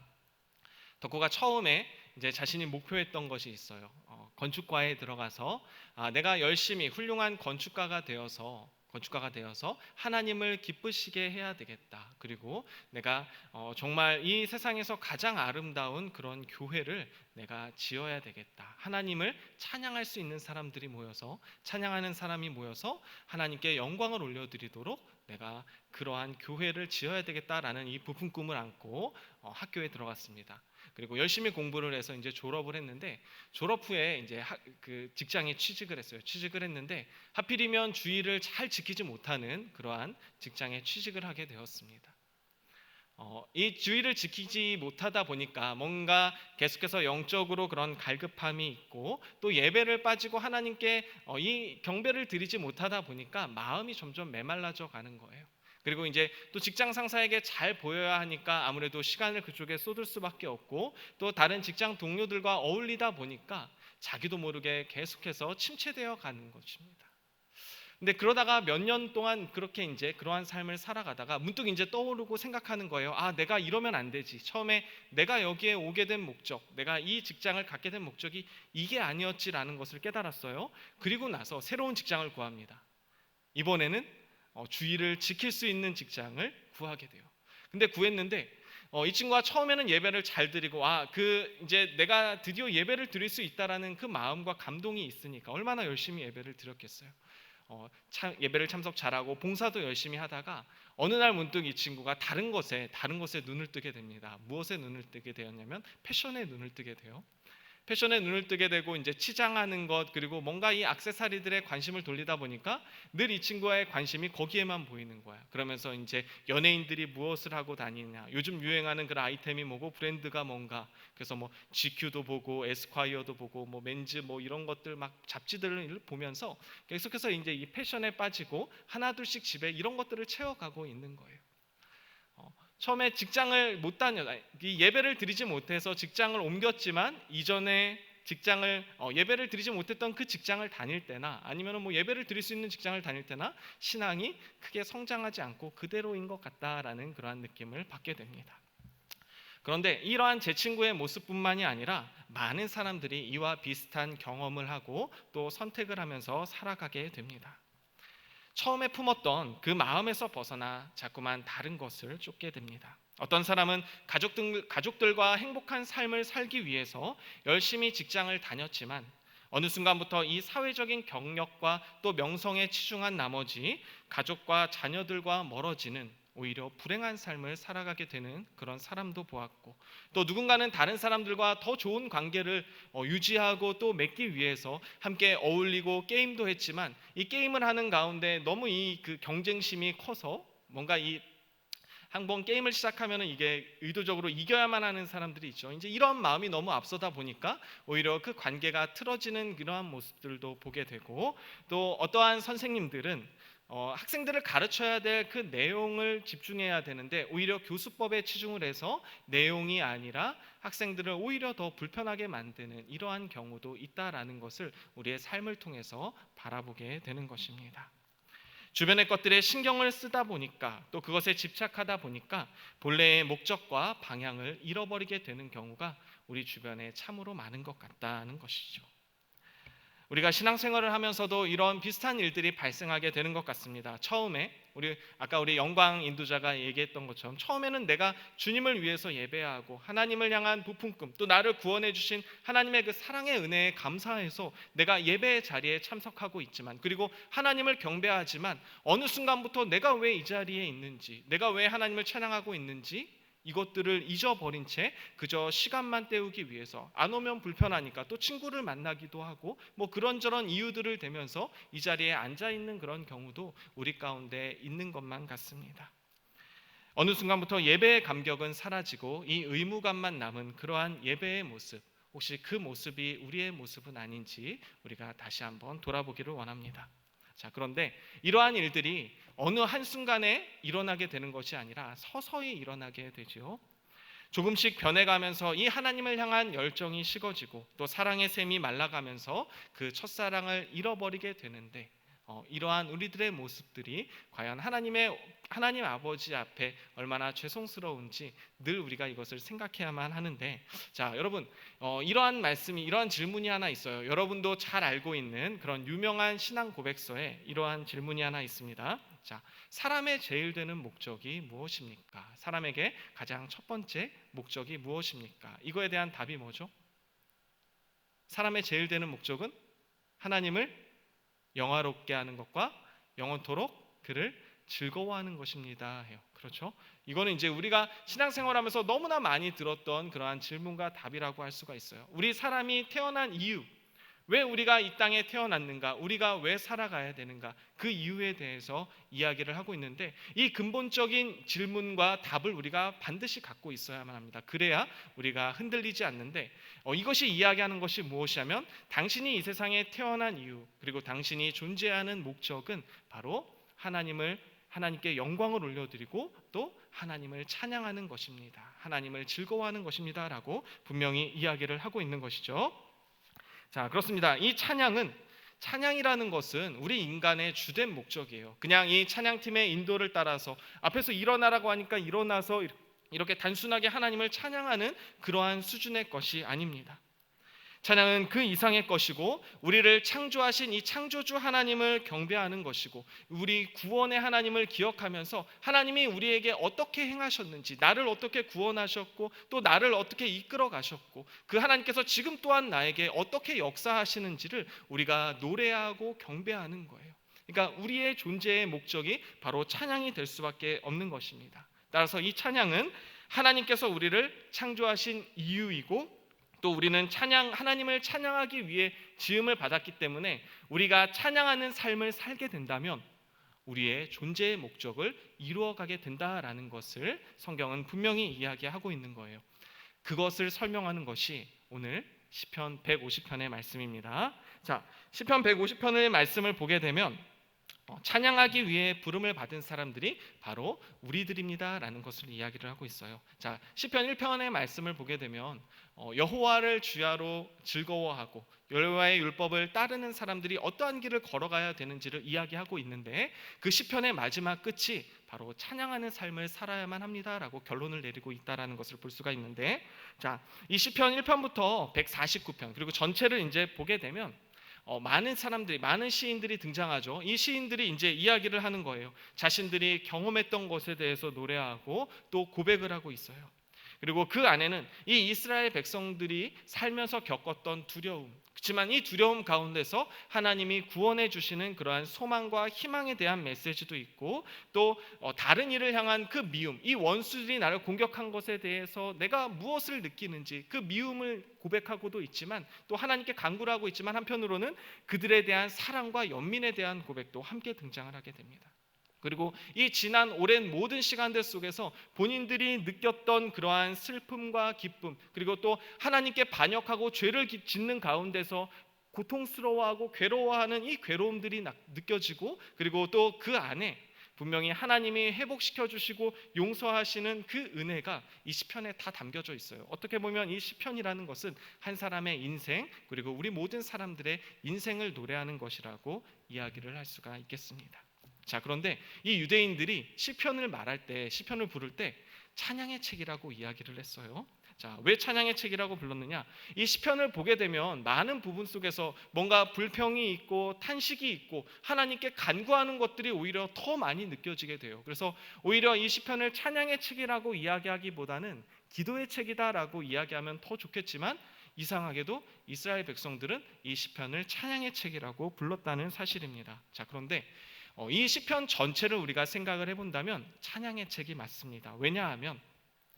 처음에 이제 자신이 목표했던 것이 있어요. 건축과에 들어가서 내가 열심히 훌륭한 건축가가 되어서 하나님을 기쁘시게 해야 되겠다. 그리고 내가 정말 이 세상에서 가장 아름다운 그런 교회를 내가 지어야 되겠다. 하나님을 찬양할 수 있는 사람들이 모여서, 찬양하는 사람이 모여서 하나님께 영광을 올려드리도록 내가 그러한 교회를 지어야 되겠다라는 이 부푼 꿈을 안고 학교에 들어갔습니다. 그리고 열심히 공부를 해서 이제 졸업을 했는데, 졸업 후에 이제 그 직장에 취직을 했어요. 취직을 했는데 하필이면 주의를 잘 지키지 못하는 그러한 직장에 취직을 하게 되었습니다. 이 주의를 지키지 못하다 보니까 뭔가 계속해서 영적으로 그런 갈급함이 있고, 또 예배를 빠지고 하나님께 이 경배를 드리지 못하다 보니까 마음이 점점 메말라져 가는 거예요. 그리고 이제 또 직장 상사에게 잘 보여야 하니까 아무래도 시간을 그쪽에 쏟을 수밖에 없고, 또 다른 직장 동료들과 어울리다 보니까 자기도 모르게 계속해서 침체되어 가는 것입니다. 근데 그러다가 몇 년 동안 그렇게 이제 그러한 삶을 살아가다가 문득 이제 떠오르고 생각하는 거예요. 내가 이러면 안 되지. 처음에 내가 여기에 오게 된 목적, 내가 이 직장을 갖게 된 목적이 이게 아니었지라는 것을 깨달았어요. 그리고 나서 새로운 직장을 구합니다. 이번에는 주의를 지킬 수 있는 직장을 구하게 돼요. 근데 구했는데 이 친구가 처음에는 예배를 잘 드리고 이제 내가 드디어 예배를 드릴 수 있다라는 그 마음과 감동이 있으니까 얼마나 열심히 예배를 드렸겠어요. 예배를 참석 잘하고 봉사도 열심히 하다가 어느 날 문득 이 친구가 다른 것에 눈을 뜨게 됩니다. 무엇에 눈을 뜨게 되었냐면 패션에 눈을 뜨게 돼요. 패션에 눈을 뜨게 되고 이제 치장하는 것, 그리고 뭔가 이 액세서리들에 관심을 돌리다 보니까 늘 이 친구의 관심이 거기에만 보이는 거야. 그러면서 이제 연예인들이 무엇을 하고 다니냐, 요즘 유행하는 그런 아이템이 뭐고 브랜드가 뭔가, 그래서 뭐 GQ도 보고 에스콰이어도 보고 뭐 맨즈 뭐 이런 것들 막 잡지들을 보면서 계속해서 이제 이 패션에 빠지고 하나둘씩 집에 이런 것들을 채워가고 있는 거예요. 처음에 직장을 못 예배를 드리지 못해서 직장을 옮겼지만, 이전에 직장을 예배를 드리지 못했던 그 직장을 다닐 때나 아니면 뭐 예배를 드릴 수 있는 직장을 다닐 때나 신앙이 크게 성장하지 않고 그대로인 것 같다라는 그러한 느낌을 받게 됩니다. 그런데 이러한 제 친구의 모습뿐만이 아니라 많은 사람들이 이와 비슷한 경험을 하고 또 선택을 하면서 살아가게 됩니다. 처음에 품었던 그 마음에서 벗어나 자꾸만 다른 것을 쫓게 됩니다. 어떤 사람은 가족들과 행복한 삶을 살기 위해서 열심히 직장을 다녔지만 어느 순간부터 이 사회적인 경력과 또 명성에 치중한 나머지 가족과 자녀들과 멀어지는 오히려 불행한 삶을 살아가게 되는 그런 사람도 보았고, 또 누군가는 다른 사람들과 더 좋은 관계를 유지하고 또 맺기 위해서 함께 어울리고 게임도 했지만 이 게임을 하는 가운데 너무 이 그 경쟁심이 커서 뭔가 이 한번 게임을 시작하면 이게 의도적으로 이겨야만 하는 사람들이 있죠. 이제 이런 마음이 너무 앞서다 보니까 오히려 그 관계가 틀어지는 그러한 모습들도 보게 되고, 또 어떠한 선생님들은 학생들을 가르쳐야 될 그 내용을 집중해야 되는데 오히려 교수법에 치중을 해서 내용이 아니라 학생들을 오히려 더 불편하게 만드는 이러한 경우도 있다라는 것을 우리의 삶을 통해서 바라보게 되는 것입니다. 주변의 것들에 신경을 쓰다 보니까, 또 그것에 집착하다 보니까 본래의 목적과 방향을 잃어버리게 되는 경우가 우리 주변에 참으로 많은 것 같다는 것이죠. 우리가 신앙생활을 하면서도 이런 비슷한 일들이 발생하게 되는 것 같습니다. 처음에 아까 우리 영광 인도자가 얘기했던 것처럼 처음에는 내가 주님을 위해서 예배하고 하나님을 향한 부푼 꿈, 또 나를 구원해 주신 하나님의 그 사랑의 은혜에 감사해서 내가 예배의 자리에 참석하고 있지만, 그리고 하나님을 경배하지만 어느 순간부터 내가 왜 이 자리에 있는지, 내가 왜 하나님을 찬양하고 있는지 이것들을 잊어버린 채 그저 시간만 때우기 위해서, 안 오면 불편하니까 또 친구를 만나기도 하고 뭐 그런저런 이유들을 대면서 이 자리에 앉아있는 그런 경우도 우리 가운데 있는 것만 같습니다. 어느 순간부터 예배의 감격은 사라지고 이 의무감만 남은 그러한 예배의 모습, 혹시 그 모습이 우리의 모습은 아닌지 우리가 다시 한번 돌아보기를 원합니다. 자, 그런데 이러한 일들이 어느 한순간에 일어나게 되는 것이 아니라 서서히 일어나게 되죠. 조금씩 변해가면서 이 하나님을 향한 열정이 식어지고 또 사랑의 샘이 말라가면서 그 첫사랑을 잃어버리게 되는데, 이러한 우리들의 모습들이 과연 하나님 아버지 앞에 얼마나 죄송스러운지 늘 우리가 이것을 생각해야만 하는데, 자 여러분, 이러한 질문이 하나 있어요. 여러분도 잘 알고 있는 그런 유명한 신앙 고백서에 이러한 질문이 하나 있습니다. 자, 사람의 제일 되는 목적이 무엇입니까? 사람에게 가장 첫 번째 목적이 무엇입니까? 이거에 대한 답이 뭐죠? 사람의 제일 되는 목적은 하나님을 영화롭게 하는 것과 영원토록 그를 즐거워하는 것입니다 해요. 그렇죠? 이거는 이제 우리가 신앙생활하면서 너무나 많이 들었던 그러한 질문과 답이라고 할 수가 있어요. 우리 사람이 태어난 이유, 왜 우리가 이 땅에 태어났는가, 우리가 왜 살아가야 되는가, 그 이유에 대해서 이야기를 하고 있는데, 이 근본적인 질문과 답을 우리가 반드시 갖고 있어야만 합니다. 그래야 우리가 흔들리지 않는데, 이것이 이야기하는 것이 무엇이냐면, 당신이 이 세상에 태어난 이유, 그리고 당신이 존재하는 목적은 바로 하나님께 영광을 올려드리고 또 하나님을 찬양하는 것입니다. 하나님을 즐거워하는 것입니다 라고 분명히 이야기를 하고 있는 것이죠. 자, 그렇습니다. 이 찬양이라는 것은 우리 인간의 주된 목적이에요. 그냥 이 찬양팀의 인도를 따라서 앞에서 일어나라고 하니까 일어나서 이렇게 단순하게 하나님을 찬양하는 그러한 수준의 것이 아닙니다. 찬양은 그 이상의 것이고, 우리를 창조하신 이 창조주 하나님을 경배하는 것이고, 우리 구원의 하나님을 기억하면서 하나님이 우리에게 어떻게 행하셨는지, 나를 어떻게 구원하셨고 또 나를 어떻게 이끌어 가셨고, 그 하나님께서 지금 또한 나에게 어떻게 역사하시는지를 우리가 노래하고 경배하는 거예요. 그러니까 우리의 존재의 목적이 바로 찬양이 될 수밖에 없는 것입니다. 따라서 이 찬양은 하나님께서 우리를 창조하신 이유이고, 또 우리는 하나님을 찬양하기 위해 지음을 받았기 때문에 우리가 찬양하는 삶을 살게 된다면 우리의 존재의 목적을 이루어가게 된다라는 것을 성경은 분명히 이야기하고 있는 거예요. 그것을 설명하는 것이 오늘 시편 150편의 말씀입니다. 자, 시편 150편의 말씀을 보게 되면 찬양하기 위해 부름을 받은 사람들이 바로 우리들입니다라는 것을 이야기를 하고 있어요. 자, 시편 1편의 말씀을 보게 되면 여호와를 주야로 즐거워하고 여호와의 율법을 따르는 사람들이 어떠한 길을 걸어가야 되는지를 이야기하고 있는데, 그 시편의 마지막 끝이 바로 찬양하는 삶을 살아야만 합니다라고 결론을 내리고 있다라는 것을 볼 수가 있는데, 자, 이 시편 1편부터 149편 그리고 전체를 이제 보게 되면 많은 시인들이 등장하죠. 이 시인들이 이제 이야기를 하는 거예요. 자신들이 경험했던 것에 대해서 노래하고 또 고백을 하고 있어요. 그리고 그 안에는 이 이스라엘 백성들이 살면서 겪었던 두려움, 그렇지만 이 두려움 가운데서 하나님이 구원해 주시는 그러한 소망과 희망에 대한 메시지도 있고, 또 다른 이를 향한 그 미움, 이 원수들이 나를 공격한 것에 대해서 내가 무엇을 느끼는지 그 미움을 고백하고도 있지만, 또 하나님께 간구를 하고 있지만, 한편으로는 그들에 대한 사랑과 연민에 대한 고백도 함께 등장을 하게 됩니다. 그리고 이 지난 오랜 모든 시간들 속에서 본인들이 느꼈던 그러한 슬픔과 기쁨, 그리고 또 하나님께 반역하고 죄를 짓는 가운데서 고통스러워하고 괴로워하는 이 괴로움들이 느껴지고, 그리고 또 그 안에 분명히 하나님이 회복시켜 주시고 용서하시는 그 은혜가 이 시편에 다 담겨져 있어요. 어떻게 보면 이 시편이라는 것은 한 사람의 인생, 그리고 우리 모든 사람들의 인생을 노래하는 것이라고 이야기를 할 수가 있겠습니다. 자, 그런데 이 유대인들이 시편을 부를 때 찬양의 책이라고 이야기를 했어요. 자, 왜 찬양의 책이라고 불렀느냐? 이 시편을 보게 되면 많은 부분 속에서 뭔가 불평이 있고 탄식이 있고 하나님께 간구하는 것들이 오히려 더 많이 느껴지게 돼요. 그래서 오히려 이 시편을 찬양의 책이라고 이야기하기보다는 기도의 책이다라고 이야기하면 더 좋겠지만, 이상하게도 이스라엘 백성들은 이 시편을 찬양의 책이라고 불렀다는 사실입니다. 자, 그런데 이 시편 전체를 우리가 생각을 해본다면 찬양의 책이 맞습니다. 왜냐하면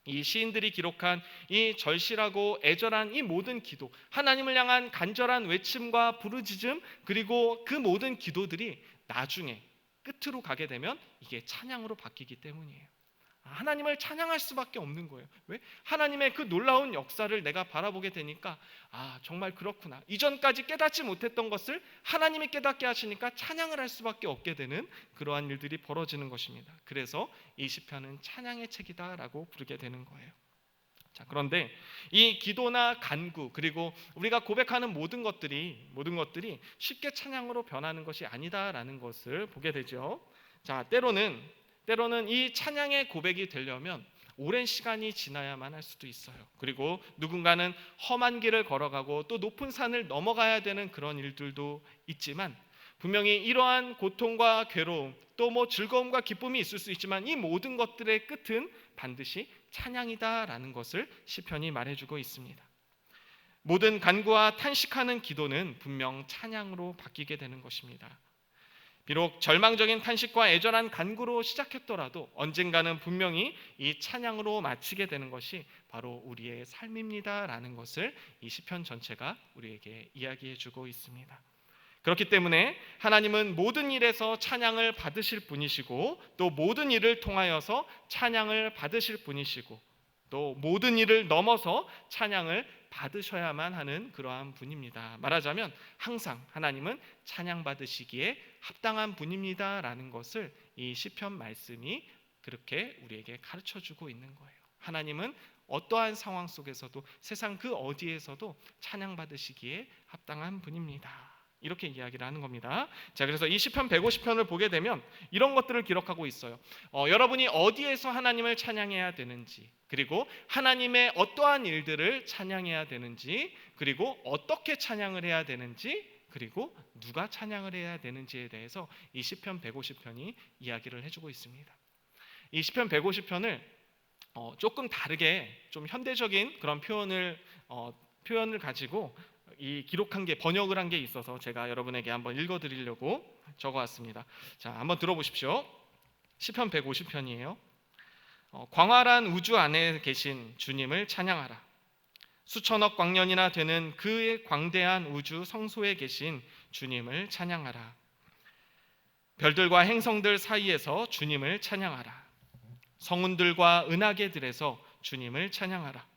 이 시인들이 기록한 이 절실하고 애절한 이 모든 기도, 하나님을 향한 간절한 외침과 부르짖음, 그리고 그 모든 기도들이 나중에 끝으로 가게 되면 이게 찬양으로 바뀌기 때문이에요. 하나님을 찬양할 수밖에 없는 거예요. 왜? 하나님의 그 놀라운 역사를 내가 바라보게 되니까 정말 그렇구나, 이전까지 깨닫지 못했던 것을 하나님이 깨닫게 하시니까 찬양을 할 수밖에 없게 되는 그러한 일들이 벌어지는 것입니다. 그래서 이 시편은 찬양의 책이다라고 부르게 되는 거예요. 자, 그런데 이 기도나 간구 그리고 우리가 고백하는 모든 것들이 쉽게 찬양으로 변하는 것이 아니다라는 것을 보게 되죠. 자, 때로는 이 찬양의 고백이 되려면 오랜 시간이 지나야만 할 수도 있어요. 그리고 누군가는 험한 길을 걸어가고 또 높은 산을 넘어가야 되는 그런 일들도 있지만, 분명히 이러한 고통과 괴로움 또 즐거움과 기쁨이 있을 수 있지만 이 모든 것들의 끝은 반드시 찬양이다라는 것을 시편이 말해주고 있습니다. 모든 간구와 탄식하는 기도는 분명 찬양으로 바뀌게 되는 것입니다. 비록 절망적인 탄식과 애절한 간구로 시작했더라도 언젠가는 분명히 이 찬양으로 마치게 되는 것이 바로 우리의 삶입니다라는 것을 이 시편 전체가 우리에게 이야기해주고 있습니다. 그렇기 때문에 하나님은 모든 일에서 찬양을 받으실 분이시고, 또 모든 일을 통하여서 찬양을 받으실 분이시고, 또 모든 일을 넘어서 찬양을 받으셔야만 하는 그러한 분입니다. 말하자면 항상 하나님은 찬양 받으시기에 합당한 분입니다라는 것을 이 시편 말씀이 그렇게 우리에게 가르쳐주고 있는 거예요. 하나님은 어떠한 상황 속에서도, 세상 그 어디에서도 찬양 받으시기에 합당한 분입니다. 이렇게 이야기를 하는 겁니다. 자, 그래서 이 시편 150편을 보게 되면 이런 것들을 기록하고 있어요. 여러분이 어디에서 하나님을 찬양해야 되는지, 그리고 하나님의 어떠한 일들을 찬양해야 되는지, 그리고 어떻게 찬양을 해야 되는지, 그리고 누가 찬양을 해야 되는지에 대해서 이 시편 150편이 이야기를 해주고 있습니다. 이 시편 150편을 조금 다르게 좀 현대적인 그런 표현을 가지고 이 기록한 게, 번역을 한 게 있어서 제가 여러분에게 한번 읽어드리려고 적어왔습니다. 자, 한번 들어보십시오. 시편 150편이에요. 광활한 우주 안에 계신 주님을 찬양하라. 수천억 광년이나 되는 그의 광대한 우주 성소에 계신 주님을 찬양하라. 별들과 행성들 사이에서 주님을 찬양하라. 성운들과 은하계들에서 주님을 찬양하라.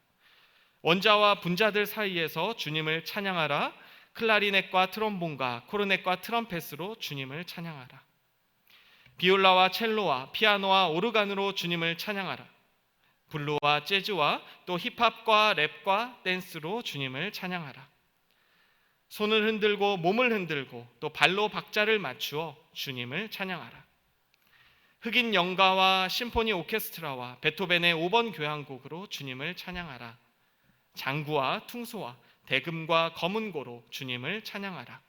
원자와 분자들 사이에서 주님을 찬양하라. 클라리넷과 트롬본과 코르넷과 트럼펫으로 주님을 찬양하라. 비올라와 첼로와 피아노와 오르간으로 주님을 찬양하라. 블루와 재즈와 또 힙합과 랩과 댄스로 주님을 찬양하라. 손을 흔들고 몸을 흔들고 또 발로 박자를 맞추어 주님을 찬양하라. 흑인 영가와 심포니 오케스트라와 베토벤의 5번 교향곡으로 주님을 찬양하라. 장구와 퉁소와 대금과 검은고로 주님을 찬양하라.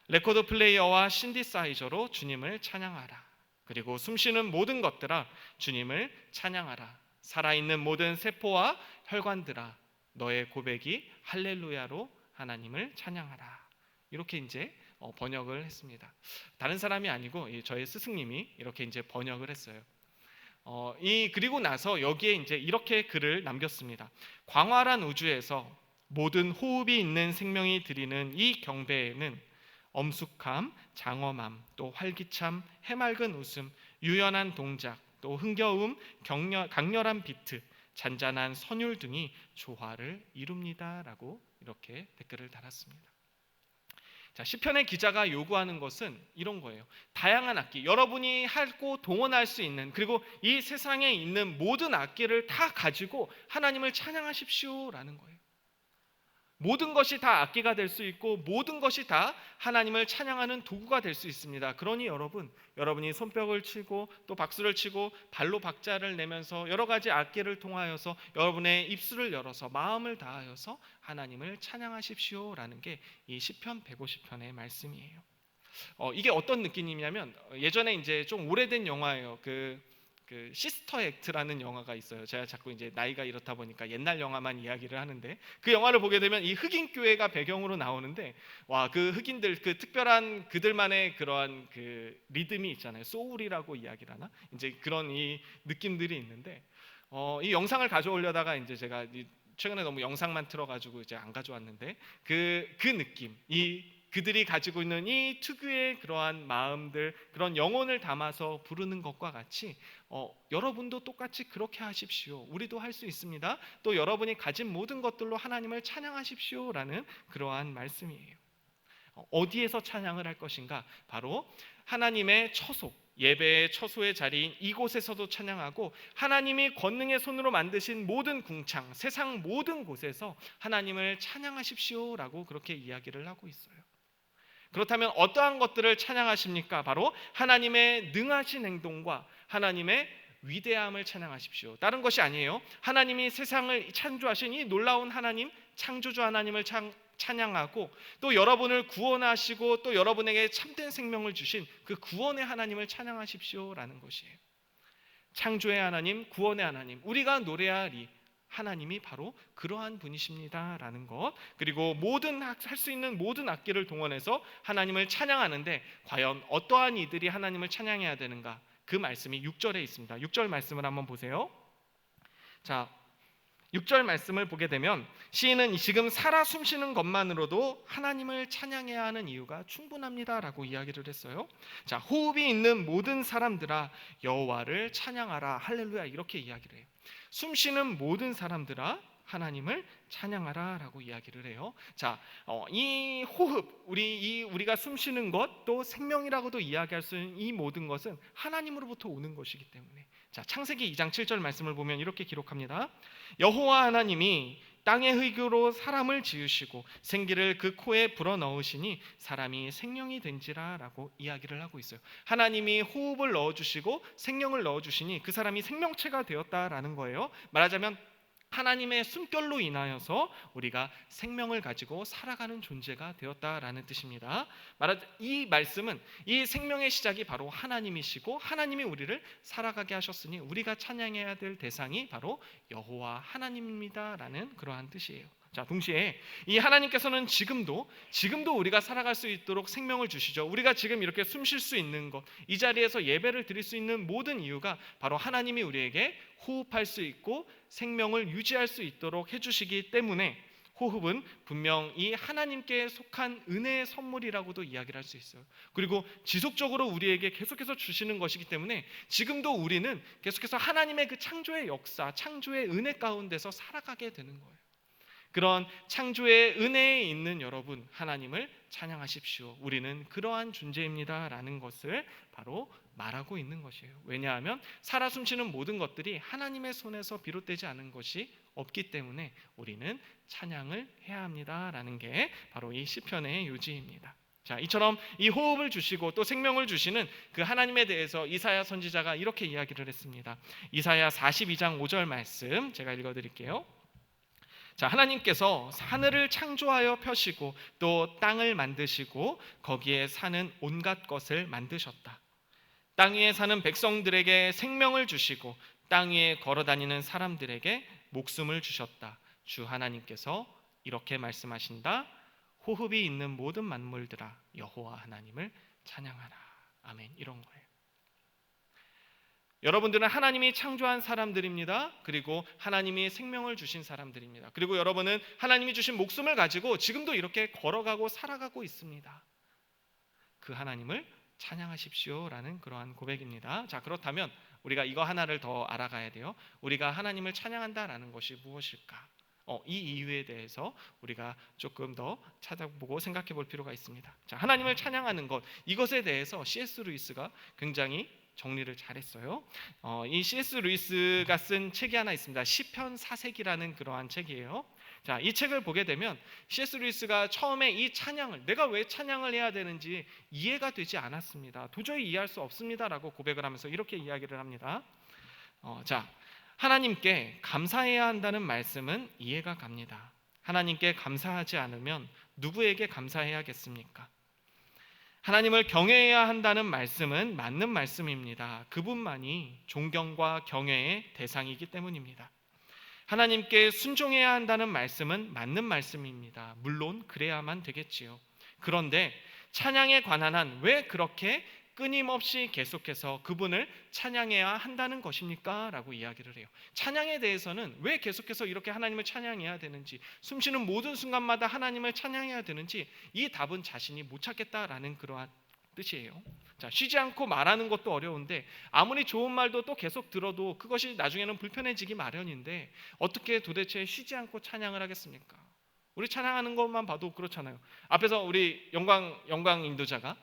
레코드 플레이어와 신디사이저로 주님을 찬양하라. 그리고 숨쉬는 모든 것들아 주님을 찬양하라. 살아있는 모든 세포와 혈관들아 너의 고백이 할렐루야로 하나님을 찬양하라. 이렇게 이제 번역을 했습니다. 다른 사람이 아니고 저희 스승님이 이렇게 이제 번역을 했어요. 그리고 나서 여기에 이제 이렇게 글을 남겼습니다. 광활한 우주에서 모든 호흡이 있는 생명이 드리는 이 경배에는 엄숙함, 장엄함, 또 활기참, 해맑은 웃음, 유연한 동작, 또 흥겨움, 강렬한 비트, 잔잔한 선율 등이 조화를 이룹니다라고 이렇게 댓글을 달았습니다. 자, 시편의 기자가 요구하는 것은 이런 거예요. 다양한 악기, 여러분이 하고 동원할 수 있는, 그리고 이 세상에 있는 모든 악기를 다 가지고 하나님을 찬양하십시오라는 거예요. 모든 것이 다 악기가 될 수 있고 모든 것이 다 하나님을 찬양하는 도구가 될 수 있습니다. 그러니 여러분이 손뼉을 치고 또 박수를 치고 발로 박자를 내면서 여러 가지 악기를 통하여서 여러분의 입술을 열어서 마음을 다하여서 하나님을 찬양하십시오라는 게 이 시편 150편의 말씀이에요. 이게 어떤 느낌이냐면 예전에 이제 좀 오래된 영화예요. 그 시스터 액트라는 영화가 있어요. 제가 자꾸 이제 나이가 이렇다 보니까 옛날 영화만 이야기를 하는데, 그 영화를 보게 되면 이 흑인 교회가 배경으로 나오는데, 와, 그 흑인들 그 특별한 그들만의 그러한 그 리듬이 있잖아요. 소울이라고 이야기를 하나? 이제 그런 이 느낌들이 있는데, 이 영상을 가져오려다가 이제 제가 최근에 너무 영상만 틀어가지고 이제 안 가져왔는데, 그 느낌, 그들이 가지고 있는 이 특유의 그러한 마음들, 그런 영혼을 담아서 부르는 것과 같이 여러분도 똑같이 그렇게 하십시오. 우리도 할 수 있습니다. 또 여러분이 가진 모든 것들로 하나님을 찬양하십시오라는 그러한 말씀이에요. 어디에서 찬양을 할 것인가? 바로 하나님의 처소, 예배의 처소의 자리인 이곳에서도 찬양하고, 하나님이 권능의 손으로 만드신 모든 궁창, 세상 모든 곳에서 하나님을 찬양하십시오라고 그렇게 이야기를 하고 있어요. 그렇다면 어떠한 것들을 찬양하십니까? 바로 하나님의 능하신 행동과 하나님의 위대함을 찬양하십시오. 다른 것이 아니에요. 하나님이 세상을 창조하신 이 놀라운 하나님, 창조주 하나님을 찬양하고, 또 여러분을 구원하시고 또 여러분에게 참된 생명을 주신 그 구원의 하나님을 찬양하십시오라는 것이에요. 창조의 하나님, 구원의 하나님, 우리가 노래할 이 하나님이 바로 그러한 분이십니다라는 것, 그리고 할 수 있는 모든 악기를 동원해서 하나님을 찬양하는데 과연 어떠한 이들이 하나님을 찬양해야 되는가? 그 말씀이 6절에 있습니다. 6절 말씀을 한번 보세요. 자, 6절 말씀을 보게 되면 시인은 지금 살아 숨쉬는 것만으로도 하나님을 찬양해야 하는 이유가 충분합니다라고 이야기를 했어요. 자, 호흡이 있는 모든 사람들아 여호와를 찬양하라, 할렐루야, 이렇게 이야기를 해요. 숨쉬는 모든 사람들아 하나님을 찬양하라라고 이야기를 해요. 자, 이 호흡, 우리가 숨쉬는 것, 또 생명이라고도 이야기할 수 있는 이 모든 것은 하나님으로부터 오는 것이기 때문에, 자, 창세기 2장 7절 말씀을 보면 이렇게 기록합니다. 여호와 하나님이 땅의 흙으로 사람을 지으시고 생기를 그 코에 불어넣으시니 사람이 생명이 된지라라고 이야기를 하고 있어요. 하나님이 호흡을 넣어주시고 생명을 넣어주시니 그 사람이 생명체가 되었다라는 거예요. 말하자면 하나님의 숨결로 인하여서 우리가 생명을 가지고 살아가는 존재가 되었다라는 뜻입니다. 이 말씀은 이 생명의 시작이 바로 하나님이시고 하나님이 우리를 살아가게 하셨으니 우리가 찬양해야 될 대상이 바로 여호와 하나님입니다라는 그러한 뜻이에요. 자, 동시에 이 하나님께서는 지금도 우리가 살아갈 수 있도록 생명을 주시죠. 우리가 지금 이렇게 숨 쉴 수 있는 것, 이 자리에서 예배를 드릴 수 있는 모든 이유가 바로 하나님이 우리에게 호흡할 수 있고 생명을 유지할 수 있도록 해주시기 때문에, 호흡은 분명 이 하나님께 속한 은혜의 선물이라고도 이야기를 할 수 있어요. 그리고 지속적으로 우리에게 계속해서 주시는 것이기 때문에 지금도 우리는 계속해서 하나님의 그 창조의 역사, 창조의 은혜 가운데서 살아가게 되는 거예요. 그런 창조의 은혜에 있는 여러분, 하나님을 찬양하십시오. 우리는 그러한 존재입니다라는 것을 바로 말하고 있는 것이에요. 왜냐하면 살아 숨쉬는 모든 것들이 하나님의 손에서 비롯되지 않은 것이 없기 때문에 우리는 찬양을 해야 합니다라는 게 바로 이 시편의 요지입니다. 자, 이처럼 이 호흡을 주시고 또 생명을 주시는 그 하나님에 대해서 이사야 선지자가 이렇게 이야기를 했습니다. 이사야 42장 5절 말씀 제가 읽어드릴게요. 자, 하나님께서 하늘을 창조하여 펴시고 또 땅을 만드시고 거기에 사는 온갖 것을 만드셨다. 땅 위에 사는 백성들에게 생명을 주시고 땅 위에 걸어다니는 사람들에게 목숨을 주셨다. 주 하나님께서 이렇게 말씀하신다. 호흡이 있는 모든 만물들아 여호와 하나님을 찬양하라. 아멘. 이런 거예요. 여러분들은 하나님이 창조한 사람들입니다. 그리고 하나님이 생명을 주신 사람들입니다. 그리고 여러분은 하나님이 주신 목숨을 가지고 지금도 이렇게 걸어가고 살아가고 있습니다. 그 하나님을 찬양하십시오라는 그러한 고백입니다. 자, 그렇다면 우리가 이거 하나를 더 알아가야 돼요. 우리가 하나님을 찬양한다라는 것이 무엇일까? 이 이유에 대해서 우리가 조금 더 찾아보고 생각해 볼 필요가 있습니다. 자, 하나님을 찬양하는 것, 이것에 대해서 C.S. 루이스가 굉장히 정리를 잘했어요. 이 C.S. 루이스가 쓴 책이 하나 있습니다. 시편 사색이라는 그러한 책이에요. 자, 이 책을 보게 되면 C.S. 루이스가 처음에 이 찬양을, 내가 왜 찬양을 해야 되는지 이해가 되지 않았습니다. 도저히 이해할 수 없습니다라고 고백을 하면서 이렇게 이야기를 합니다. 자, 하나님께 감사해야 한다는 말씀은 이해가 갑니다. 하나님께 감사하지 않으면 누구에게 감사해야겠습니까? 하나님을 경외해야 한다는 말씀은 맞는 말씀입니다. 그분만이 존경과 경외의 대상이기 때문입니다. 하나님께 순종해야 한다는 말씀은 맞는 말씀입니다. 물론 그래야만 되겠지요. 그런데 찬양에 관한 한 왜 그렇게 끊임없이 계속해서 그분을 찬양해야 한다는 것입니까? 라고 이야기를 해요. 찬양에 대해서는 왜 계속해서 이렇게 하나님을 찬양해야 되는지, 숨쉬는 모든 순간마다 하나님을 찬양해야 되는지 이 답은 자신이 못 찾겠다라는 그러한 뜻이에요. 자, 쉬지 않고 말하는 것도 어려운데 아무리 좋은 말도 또 계속 들어도 그것이 나중에는 불편해지기 마련인데 어떻게 도대체 쉬지 않고 찬양을 하겠습니까? 우리 찬양하는 것만 봐도 그렇잖아요. 앞에서 우리 영광 인도자가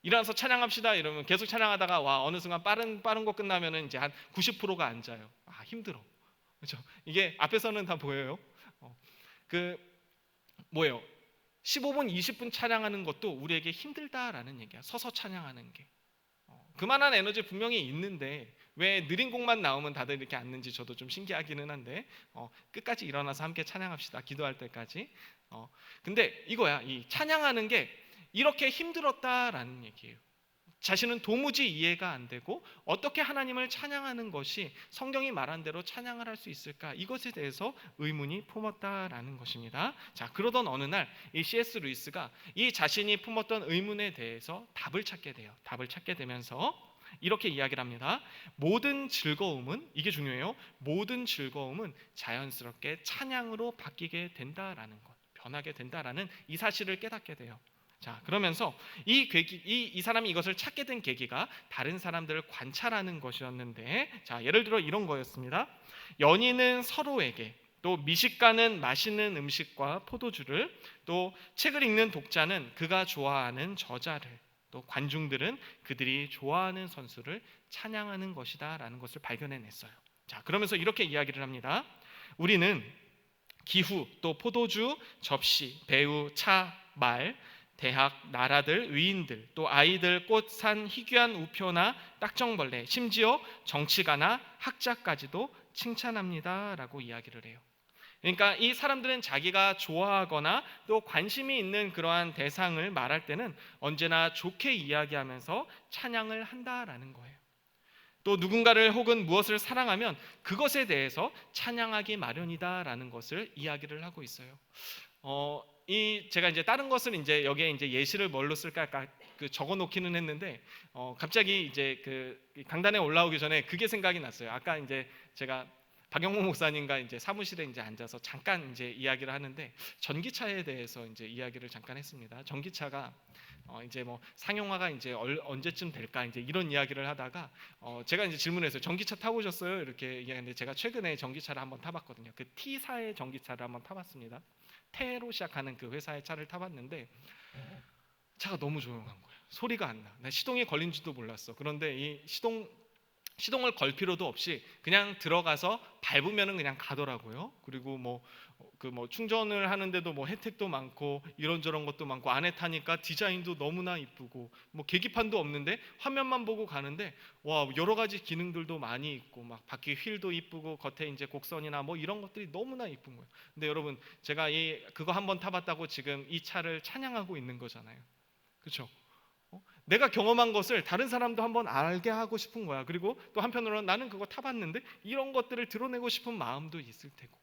일어나서 찬양합시다 이러면 계속 찬양하다가 와 어느 순간 빠른 거 끝나면은 이제 한 90%가 앉아요. 아 힘들어. 그렇죠? 이게 앞에서는 다 보여요. 그 뭐예요? 15분, 20분 찬양하는 것도 우리에게 힘들다라는 얘기야. 서서 찬양하는 게. 그만한 에너지 분명히 있는데 왜 느린 곡만 나오면 다들 이렇게 앉는지 저도 좀 신기하기는 한데 끝까지 일어나서 함께 찬양합시다. 기도할 때까지. 근데 이거야. 이 찬양하는 게 이렇게 힘들었다라는 얘기예요. 자신은 도무지 이해가 안 되고 어떻게 하나님을 찬양하는 것이 성경이 말한 대로 찬양을 할 수 있을까? 이것에 대해서 의문이 품었다라는 것입니다. 자, 그러던 어느 날 이 C.S. 루이스가 이 자신이 품었던 의문에 대해서 답을 찾게 돼요. 답을 찾게 되면서 이렇게 이야기를 합니다. 모든 즐거움은, 이게 중요해요. 모든 즐거움은 자연스럽게 찬양으로 바뀌게 된다라는 것, 변하게 된다라는 이 사실을 깨닫게 돼요. 자, 그러면서 이 사람이 이것을 찾게 된 계기가 다른 사람들을 관찰하는 것이었는데, 자, 예를 들어 이런 거였습니다. 연인은 서로에게, 또 미식가는 맛있는 음식과 포도주를, 또 책을 읽는 독자는 그가 좋아하는 저자를, 또 관중들은 그들이 좋아하는 선수를 찬양하는 것이다라는 것을 발견해냈어요. 자, 그러면서 이렇게 이야기를 합니다. 우리는 기후, 또 포도주, 접시, 배우, 차, 말, 대학, 나라들, 위인들, 또 아이들, 꽃, 산, 희귀한 우표나 딱정벌레, 심지어 정치가나 학자까지도 칭찬합니다라고 이야기를 해요. 그러니까 이 사람들은 자기가 좋아하거나 또 관심이 있는 그러한 대상을 말할 때는 언제나 좋게 이야기하면서 찬양을 한다라는 거예요. 또 누군가를 혹은 무엇을 사랑하면 그것에 대해서 찬양하기 마련이다라는 것을 이야기를 하고 있어요. 제가 이제 다른 것을 이제 여기에 이제 예시를 뭘로 쓸까 적어 놓기는 했는데 갑자기 이제 그 강단에 올라오기 전에 그게 생각이 났어요. 아까 이제 제가 박영목 목사님과 이제 사무실에 이제 앉아서 잠깐 이제 이야기를 하는데 전기차에 대해서 이제 이야기를 잠깐 했습니다. 전기차가 이제 뭐 상용화가 이제 언제쯤 될까 이제 이런 이야기를 하다가 제가 이제 질문했어요. 전기차 타보셨어요? 이렇게 이야기했는데 제가 최근에 전기차를 한번 타봤거든요. 그 T사의 전기차를 한번 타봤습니다. 태로 시작하는 그 회사의 차를 타봤는데 차가 너무 조용한 거예요. 소리가 안 나. 나 시동이 걸린지도 몰랐어. 그런데 이 시동을 걸 필요도 없이 그냥 들어가서 밟으면은 그냥 가더라고요. 그리고 뭐 충전을 하는데도 뭐 혜택도 많고 이런저런 것도 많고 안에 타니까 디자인도 너무나 이쁘고 뭐 계기판도 없는데 화면만 보고 가는데 와 여러 가지 기능들도 많이 있고 막 바퀴 휠도 이쁘고 겉에 이제 곡선이나 뭐 이런 것들이 너무나 이쁜 거예요. 근데 여러분 제가 그거 한번 타봤다고 지금 이 차를 찬양하고 있는 거잖아요. 그렇죠? 내가 경험한 것을 다른 사람도 한번 알게 하고 싶은 거야. 그리고 또 한편으로는 나는 그거 타봤는데 이런 것들을 드러내고 싶은 마음도 있을 테고.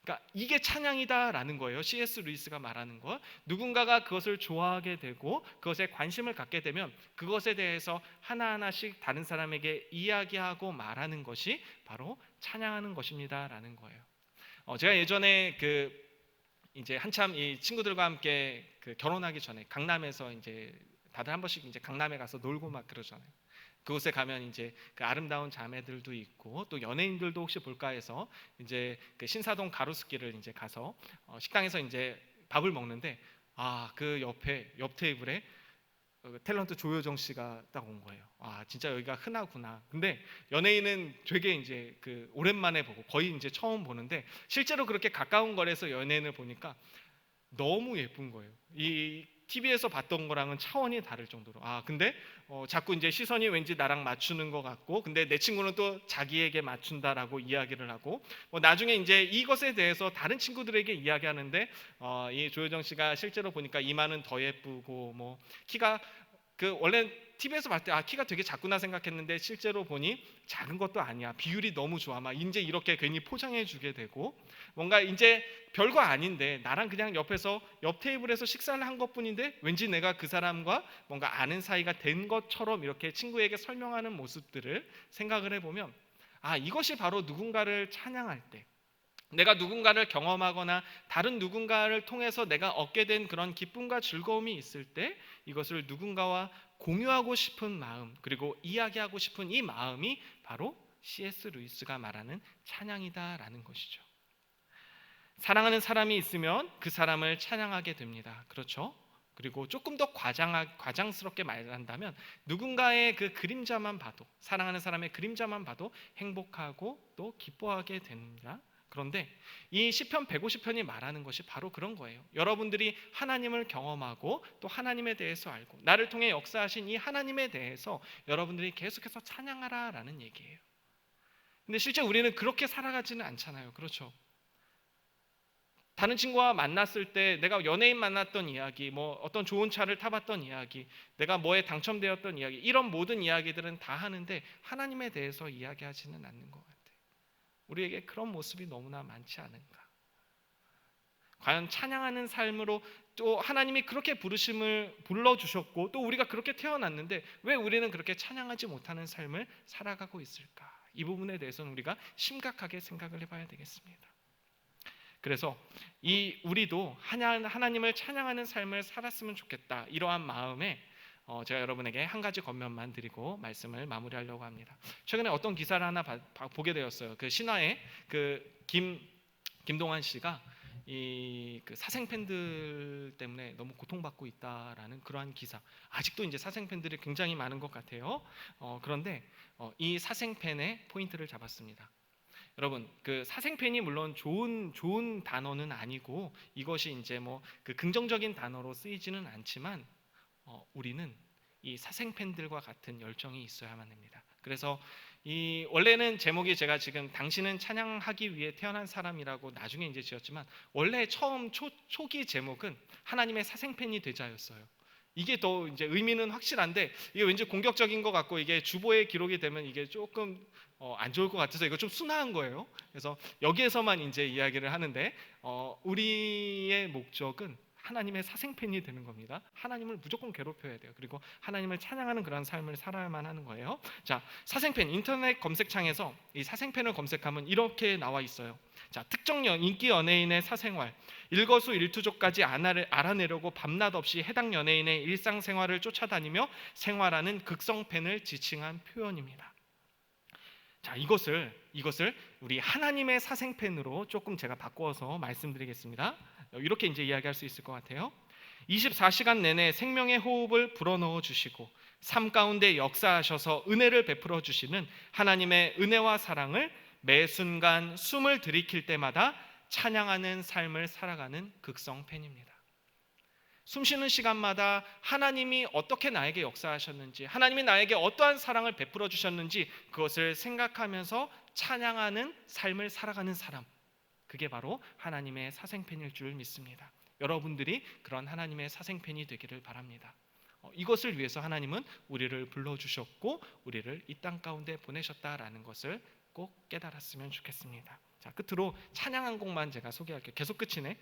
그러니까 이게 찬양이다라는 거예요. C.S. 루이스가 말하는 거. 누군가가 그것을 좋아하게 되고 그것에 관심을 갖게 되면 그것에 대해서 하나하나씩 다른 사람에게 이야기하고 말하는 것이 바로 찬양하는 것입니다라는 거예요. 제가 예전에 이제 한참 이 친구들과 함께 결혼하기 전에 강남에서 이제 다들 한 번씩 이제 강남에 가서 놀고 막 그러잖아요. 그곳에 가면 이제 그 아름다운 자매들도 있고 또 연예인들도 혹시 볼까 해서 이제 그 신사동 가로수길을 이제 가서 식당에서 이제 밥을 먹는데 그 옆 테이블에 탤런트 조효정 씨가 딱 온 거예요. 진짜 여기가 흔하구나. 근데 연예인은 되게 이제 오랜만에 보고 거의 이제 처음 보는데 실제로 그렇게 가까운 거리에서 연예인을 보니까 너무 예쁜 거예요. 이 TV에서 봤던 거랑은 차원이 다를 정도로. 근데 자꾸 이제 시선이 왠지 나랑 맞추는 것 같고, 근데 내 친구는 또 자기에게 맞춘다라고 이야기를 하고, 나중에 이제 이것에 대해서 다른 친구들에게 이야기하는데, 이 조효정 씨가 실제로 보니까 이마는 더 예쁘고, 뭐 키가 원래 TV에서 봤을 때 키가 되게 작구나 생각했는데 실제로 보니 작은 것도 아니야. 비율이 너무 좋아. 막 이제 이렇게 괜히 포장해 주게 되고 뭔가 이제 별거 아닌데 나랑 그냥 옆 테이블에서 식사를 한 것뿐인데 왠지 내가 그 사람과 뭔가 아는 사이가 된 것처럼 이렇게 친구에게 설명하는 모습들을 생각을 해보면 이것이 바로 누군가를 찬양할 때 내가 누군가를 경험하거나 다른 누군가를 통해서 내가 얻게 된 그런 기쁨과 즐거움이 있을 때 이것을 누군가와 공유하고 싶은 마음 그리고 이야기하고 싶은 이 마음이 바로 C.S. 루이스가 말하는 찬양이다라는 것이죠. 사랑하는 사람이 있으면 그 사람을 찬양하게 됩니다. 그렇죠? 그리고 조금 더 과장스럽게 말한다면 누군가의 그 그림자만 봐도, 사랑하는 사람의 그림자만 봐도 행복하고 또 기뻐하게 됩니다. 그런데 이 시편 150편이 말하는 것이 바로 그런 거예요. 여러분들이 하나님을 경험하고 또 하나님에 대해서 알고 나를 통해 역사하신 이 하나님에 대해서 여러분들이 계속해서 찬양하라라는 얘기예요. 근데 실제 우리는 그렇게 살아가지는 않잖아요. 그렇죠? 다른 친구와 만났을 때 내가 연예인 만났던 이야기, 뭐 어떤 좋은 차를 타봤던 이야기, 내가 뭐에 당첨되었던 이야기, 이런 모든 이야기들은 다 하는데 하나님에 대해서 이야기하지는 않는 것 같아요. 우리에게 그런 모습이 너무나 많지 않은가? 과연 찬양하는 삶으로 또 하나님이 그렇게 부르심을 불러주셨고 또 우리가 그렇게 태어났는데 왜 우리는 그렇게 찬양하지 못하는 삶을 살아가고 있을까? 이 부분에 대해서는 우리가 심각하게 생각을 해봐야 되겠습니다. 그래서 우리도 하나님을 찬양하는 삶을 살았으면 좋겠다, 이러한 마음에 제가 여러분에게 한 가지 권면만 드리고 말씀을 마무리하려고 합니다. 최근에 어떤 기사를 하나 보게 되었어요. 그 신화의 그 김동완 씨가 그 사생 팬들 때문에 너무 고통받고 있다라는 그러한 기사. 아직도 이제 사생 팬들이 굉장히 많은 것 같아요. 그런데 이 사생 팬의 포인트를 잡았습니다. 여러분, 그 사생팬이 물론 좋은 단어는 아니고 이것이 이제 뭐 그 긍정적인 단어로 쓰이지는 않지만 우리는 이 사생팬들과 같은 열정이 있어야만 합니다. 그래서 이 원래는 제목이 제가 지금 당신은 찬양하기 위해 태어난 사람이라고 나중에 이제 지었지만 원래 처음 초기 제목은 하나님의 사생팬이 되자였어요. 이게 더 이제 의미는 확실한데 이게 왠지 공격적인 것 같고 이게 주보에 기록이 되면 이게 조금 안 좋을 것 같아서 이거 좀 순화한 거예요. 그래서 여기에서만 이제 이야기를 하는데 우리의 목적은 하나님의 사생팬이 되는 겁니다. 하나님을 무조건 괴롭혀야 돼요. 그리고 하나님을 찬양하는 그런 삶을 살아야만 하는 거예요. 자, 사생팬 인터넷 검색창에서 이 사생팬을 검색하면 이렇게 나와 있어요. 자, 특정 인기 연예인의 사생활, 일거수일투족까지 알아내려고 밤낮 없이 해당 연예인의 일상생활을 쫓아다니며 생활하는 극성팬을 지칭한 표현입니다. 자, 이것을 우리 하나님의 사생팬으로 조금 제가 바꿔서 말씀드리겠습니다. 이렇게 이제 이야기할 수 있을 것 같아요. 24시간 내내 생명의 호흡을 불어넣어 주시고 삶 가운데 역사하셔서 은혜를 베풀어 주시는 하나님의 은혜와 사랑을 매 순간 숨을 들이킬 때마다 찬양하는 삶을 살아가는 극성 팬입니다. 숨쉬는 시간마다 하나님이 어떻게 나에게 역사하셨는지, 하나님이 나에게 어떠한 사랑을 베풀어 주셨는지 그것을 생각하면서 찬양하는 삶을 살아가는 사람, 그게 바로 하나님의 사생팬일 줄 믿습니다. 여러분들이 그런 하나님의 사생팬이 되기를 바랍니다. 이것을 위해서 하나님은 우리를 불러주셨고 우리를 이 땅 가운데 보내셨다라는 것을 꼭 깨달았으면 좋겠습니다. 자, 끝으로 찬양 한 곡만 제가 소개할게요. 계속 끝이네.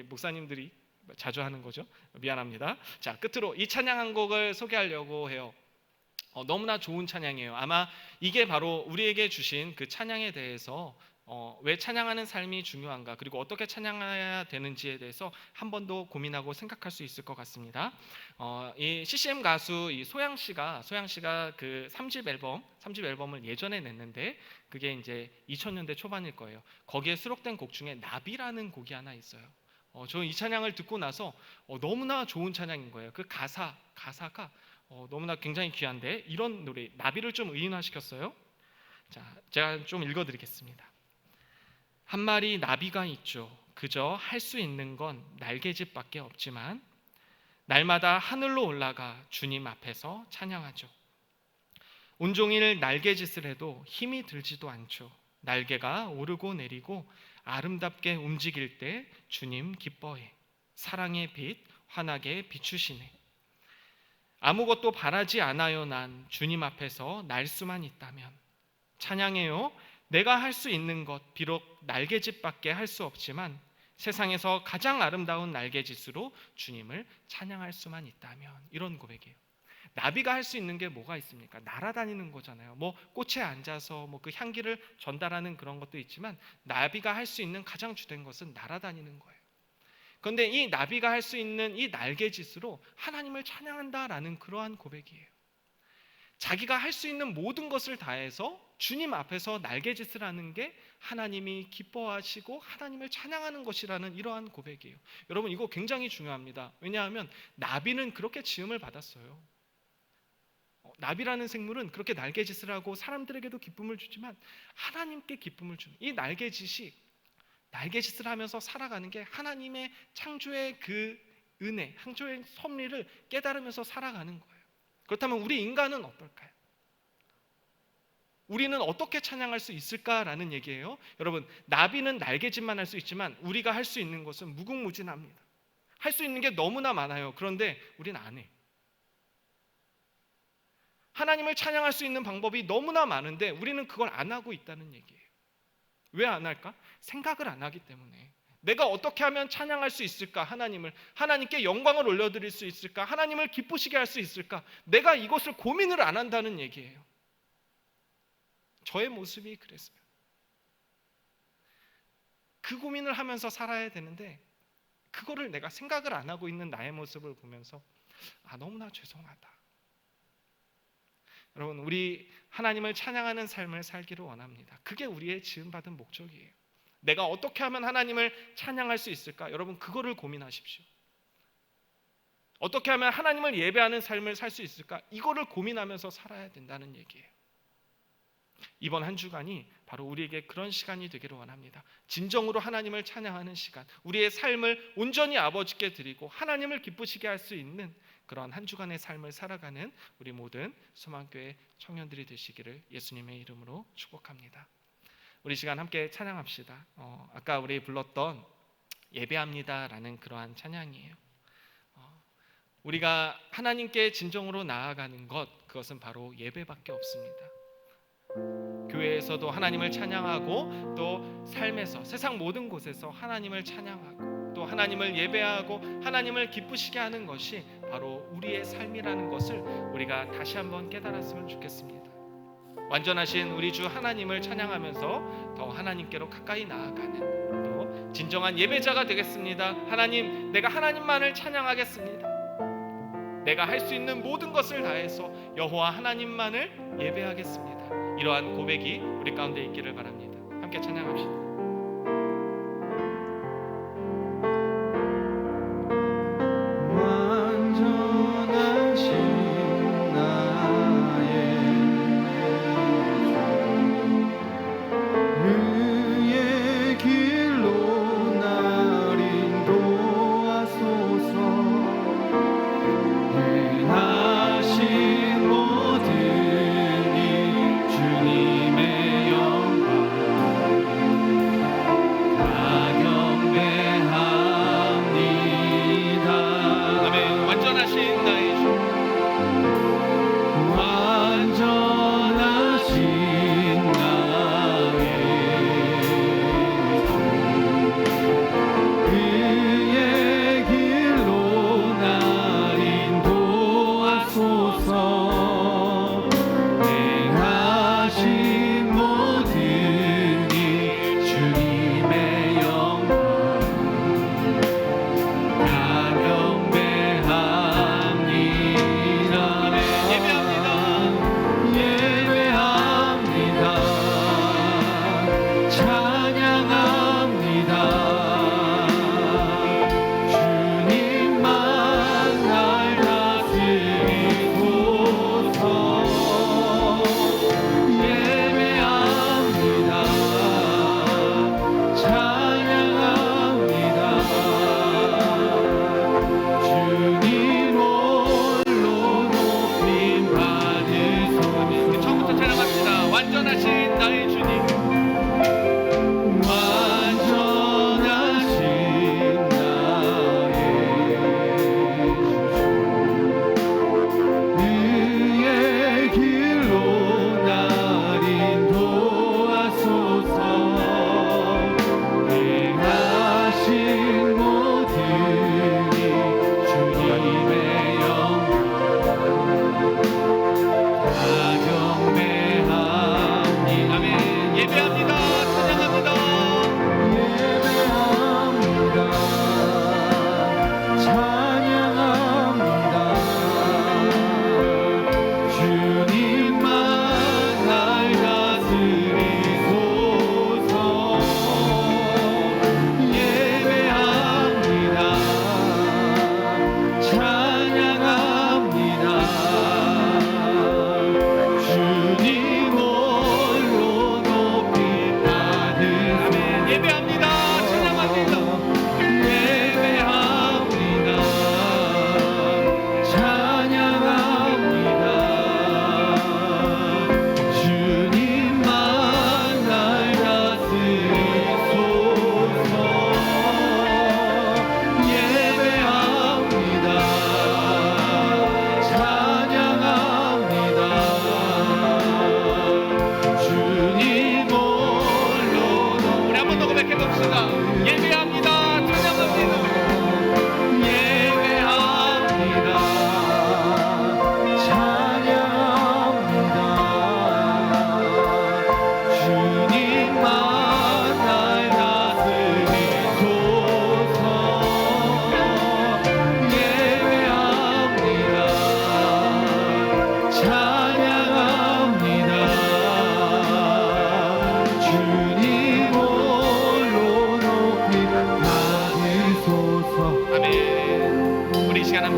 목사님들이 자주 하는 거죠. 미안합니다. 자, 끝으로 이 찬양 한 곡을 소개하려고 해요. 너무나 좋은 찬양이에요. 아마 이게 바로 우리에게 주신 그 찬양에 대해서 왜 찬양하는 삶이 중요한가, 그리고 어떻게 찬양해야 되는지에 대해서 한 번 더 고민하고 생각할 수 있을 것 같습니다. 이 CCM 가수 이 소양 씨가 그 3집 앨범을 예전에 냈는데 그게 이제 2000년대 초반일 거예요. 거기에 수록된 곡 중에 나비라는 곡이 하나 있어요. 저는 이 찬양을 듣고 나서 너무나 좋은 찬양인 거예요. 그 가사가 너무나 굉장히 귀한데 이런 노래, 나비를 좀 의인화시켰어요. 자, 제가 좀 읽어드리겠습니다. 한 마리 나비가 있죠. 그저 할 수 있는 건 날개짓밖에 없지만 날마다 하늘로 올라가 주님 앞에서 찬양하죠. 온종일 날개짓을 해도 힘이 들지도 않죠. 날개가 오르고 내리고 아름답게 움직일 때 주님 기뻐해. 사랑의 빛 환하게 비추시네. 아무것도 바라지 않아요. 난 주님 앞에서 날 수만 있다면. 찬양해요. 내가 할 수 있는 것, 비록 날개짓밖에 할 수 없지만 세상에서 가장 아름다운 날개짓으로 주님을 찬양할 수만 있다면. 이런 고백이에요. 나비가 할 수 있는 게 뭐가 있습니까? 날아다니는 거잖아요. 뭐 꽃에 앉아서 뭐 그 향기를 전달하는 그런 것도 있지만 나비가 할 수 있는 가장 주된 것은 날아다니는 거예요. 그런데 이 나비가 할 수 있는 이 날개짓으로 하나님을 찬양한다라는 그러한 고백이에요. 자기가 할 수 있는 모든 것을 다해서 주님 앞에서 날개짓을 하는 게 하나님이 기뻐하시고 하나님을 찬양하는 것이라는 이러한 고백이에요. 여러분, 이거 굉장히 중요합니다. 왜냐하면 나비는 그렇게 지음을 받았어요. 나비라는 생물은 그렇게 날개짓을 하고 사람들에게도 기쁨을 주지만 하나님께 기쁨을 주는, 이 날개짓을 하면서 살아가는 게 하나님의 창조의 그 은혜, 창조의 섭리를 깨달으면서 살아가는 거예요. 그렇다면 우리 인간은 어떨까요? 우리는 어떻게 찬양할 수 있을까라는 얘기예요. 여러분, 나비는 날개짓만 할 수 있지만 우리가 할 수 있는 것은 무궁무진합니다. 할 수 있는 게 너무나 많아요. 그런데 우리는 안 해. 하나님을 찬양할 수 있는 방법이 너무나 많은데 우리는 그걸 안 하고 있다는 얘기예요. 왜 안 할까? 생각을 안 하기 때문에. 내가 어떻게 하면 찬양할 수 있을까? 하나님께 영광을 올려드릴 수 있을까? 하나님을 기쁘시게 할 수 있을까? 내가 이것을 고민을 안 한다는 얘기예요. 저의 모습이 그랬어요. 그 고민을 하면서 살아야 되는데 그거를 내가 생각을 안 하고 있는 나의 모습을 보면서 너무나 죄송하다. 여러분, 우리 하나님을 찬양하는 삶을 살기를 원합니다. 그게 우리의 지음받은 목적이에요. 내가 어떻게 하면 하나님을 찬양할 수 있을까? 여러분, 그거를 고민하십시오. 어떻게 하면 하나님을 예배하는 삶을 살 수 있을까? 이거를 고민하면서 살아야 된다는 얘기예요. 이번 한 주간이 바로 우리에게 그런 시간이 되기를 원합니다. 진정으로 하나님을 찬양하는 시간, 우리의 삶을 온전히 아버지께 드리고 하나님을 기쁘시게 할 수 있는 그런 한 주간의 삶을 살아가는 우리 모든 소망교회 청년들이 되시기를 예수님의 이름으로 축복합니다. 우리 시간 함께 찬양합시다. 아까 우리 불렀던 예배합니다라는 그러한 찬양이에요. 우리가 하나님께 진정으로 나아가는 것, 그것은 바로 예배밖에 없습니다. 교회에서도 하나님을 찬양하고 또 삶에서 세상 모든 곳에서 하나님을 찬양하고 또 하나님을 예배하고 하나님을 기쁘시게 하는 것이 바로 우리의 삶이라는 것을 우리가 다시 한번 깨달았으면 좋겠습니다. 완전하신 우리 주 하나님을 찬양하면서 더 하나님께로 가까이 나아가는 또 진정한 예배자가 되겠습니다. 하나님, 내가 하나님만을 찬양하겠습니다. 내가 할 수 있는 모든 것을 다해서 여호와 하나님만을 예배하겠습니다. 이러한 고백이 우리 가운데 있기를 바랍니다. 함께 찬양합시다. 주님의 영광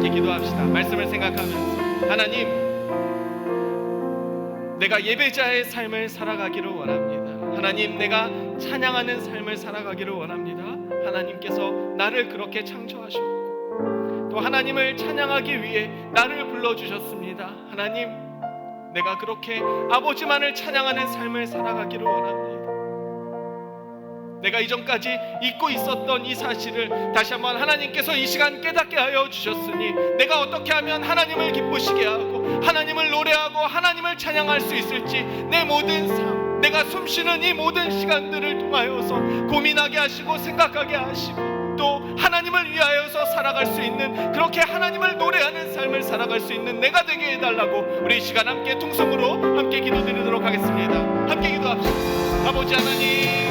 함께 기도합시다. 말씀을 생각하면서 하나님, 내가 예배자의 삶을 살아가기를 원합니다. 하나님, 내가 찬양하는 삶을 살아가기를 원합니다. 하나님께서 나를 그렇게 창조하셨고 또 하나님을 찬양하기 위해 나를 불러주셨습니다. 하나님, 내가 그렇게 아버지만을 찬양하는 삶을 살아가기를 원합니다. 내가 이전까지 잊고 있었던 이 사실을 다시 한번 하나님께서 이 시간 깨닫게 하여 주셨으니 내가 어떻게 하면 하나님을 기쁘시게 하고 하나님을 노래하고 하나님을 찬양할 수 있을지, 내 모든 삶, 내가 숨쉬는 이 모든 시간들을 통하여서 고민하게 하시고 생각하게 하시고 또 하나님을 위하여서 살아갈 수 있는, 그렇게 하나님을 노래하는 삶을 살아갈 수 있는 내가 되게 해달라고 우리 이 시간 함께 통성으로 함께 기도드리도록 하겠습니다. 함께 기도합시다. 아버지 하나님,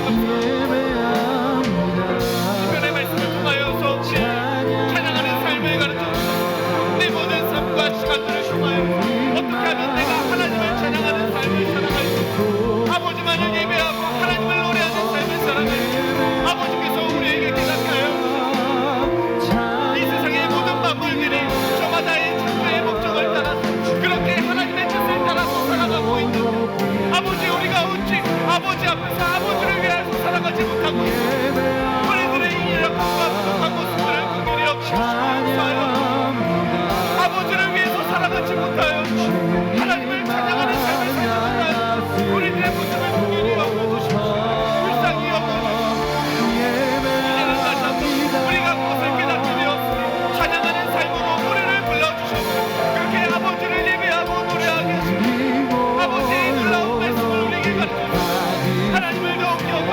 시편의 말씀을 통하여서 찬양하는 삶을 가르쳐주시고 내 모든 삶과 시간들을 통하여 어떻게 하면 내가 하나님을 찬양하는 삶을 살아갈 수 있고 아버지만을 예배하고 하나님을 노래하는 삶을 살아갈 수 있고 아버지께서 우리에게 깨닫게 하여 이 세상의 모든 만물들이 저마다의 창조의 목적을 따라서 그렇게 하나님의 뜻을 따라서 살아가고 있는 아버지, 우리가 오직 아버지 앞에서 아버지를 위하여 살아가지 못하고 우리들의 이 이력과 부족한 모습들을 긍휼히 여기시고 아버지를 위해서 살아가지 못하여 하나님을 찬양하는 삶을 살지 못하여 우리들의 모습을 긍휼히 여겨주시고 불쌍히 여겨주시고 이제는 다시 한번 우리가 그것을 깨닫게 되었으니 찬양하는 삶으로 노래를 불러주셨고 그렇게 아버지를 예배하고 노래하게 하시고 아버지의 놀라운 말씀을 우리에게 가르쳐주시고 하나님을 더욱 여겨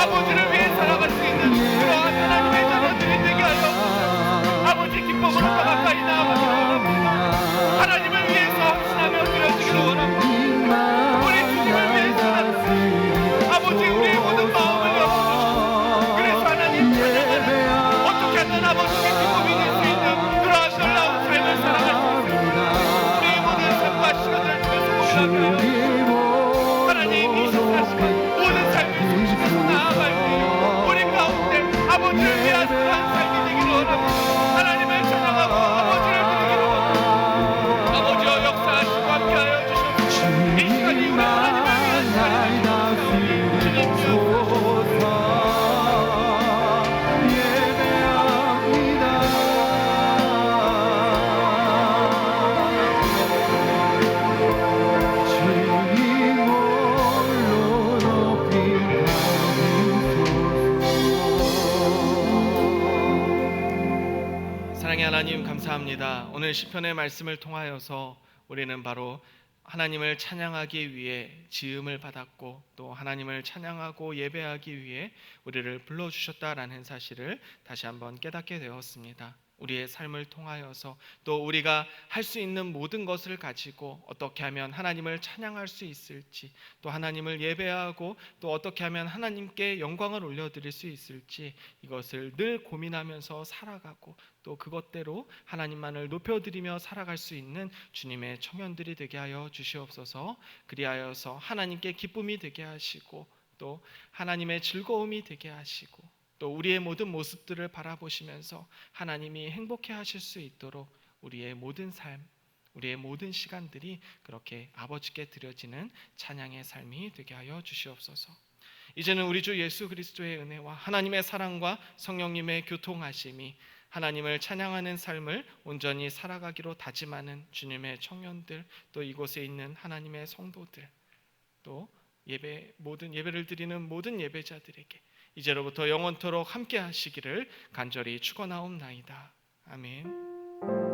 아버지를 위해 살아갈 수 있는 그러한 하나님의 자녀들이 되게 하여 주시고 아버지 기쁨으로 더 가까이 나아가기를 원합니다. 하나님을 위해서 헌신하며 드려지기를 원합니다. 우리 주님을 위해서 살아갑니다. 아버지, 우리의 모든 마음을 열어주시고 그래서 하나님 찬양하는 어떻게 하면 아버지께 기쁨이 될 수 있는 그러한 놀라운 삶을 살아갈 수 있습니다. 우리의 모든 삶과 시간을 통해서 고민하며 하나님 이 시간 모든 삶을 중심에서 나아갈 때 우리 가운데 아버지를 위한 그러한 삶이 되기를 원합니다. 하나님을 찬양하고 아버지를 부르기를 원합니다. 아버지여 역사하시고 함께하여 주시옵소서. 이 시간이 우리 하나님을 위한 시간이 주님 사랑의 하나님, 감사합니다. 오늘 시편의 말씀을 통하여서 우리는 바로 하나님을 찬양하기 위해 지음을 받았고 또 하나님을 찬양하고 예배하기 위해 우리를 불러주셨다라는 사실을 다시 한번 깨닫게 되었습니다. 우리의 삶을 통하여서 또 우리가 할 수 있는 모든 것을 가지고 어떻게 하면 하나님을 찬양할 수 있을지, 또 하나님을 예배하고 또 어떻게 하면 하나님께 영광을 올려드릴 수 있을지, 이것을 늘 고민하면서 살아가고 또 그것대로 하나님만을 높여드리며 살아갈 수 있는 주님의 청년들이 되게 하여 주시옵소서. 그리하여서 하나님께 기쁨이 되게 하시고 또 하나님의 즐거움이 되게 하시고 또 우리의 모든 모습들을 바라보시면서 하나님이 행복해 하실 수 있도록 우리의 모든 삶, 우리의 모든 시간들이 그렇게 아버지께 드려지는 찬양의 삶이 되게 하여 주시옵소서. 이제는 우리 주 예수 그리스도의 은혜와 하나님의 사랑과 성령님의 교통하심이 하나님을 찬양하는 삶을 온전히 살아가기로 다짐하는 주님의 청년들, 또 이곳에 있는 하나님의 성도들, 또 모든 예배를 드리는 모든 예배자들에게 이제로부터 영원토록 함께 하시기를 간절히 축원하옵나이다. 아멘.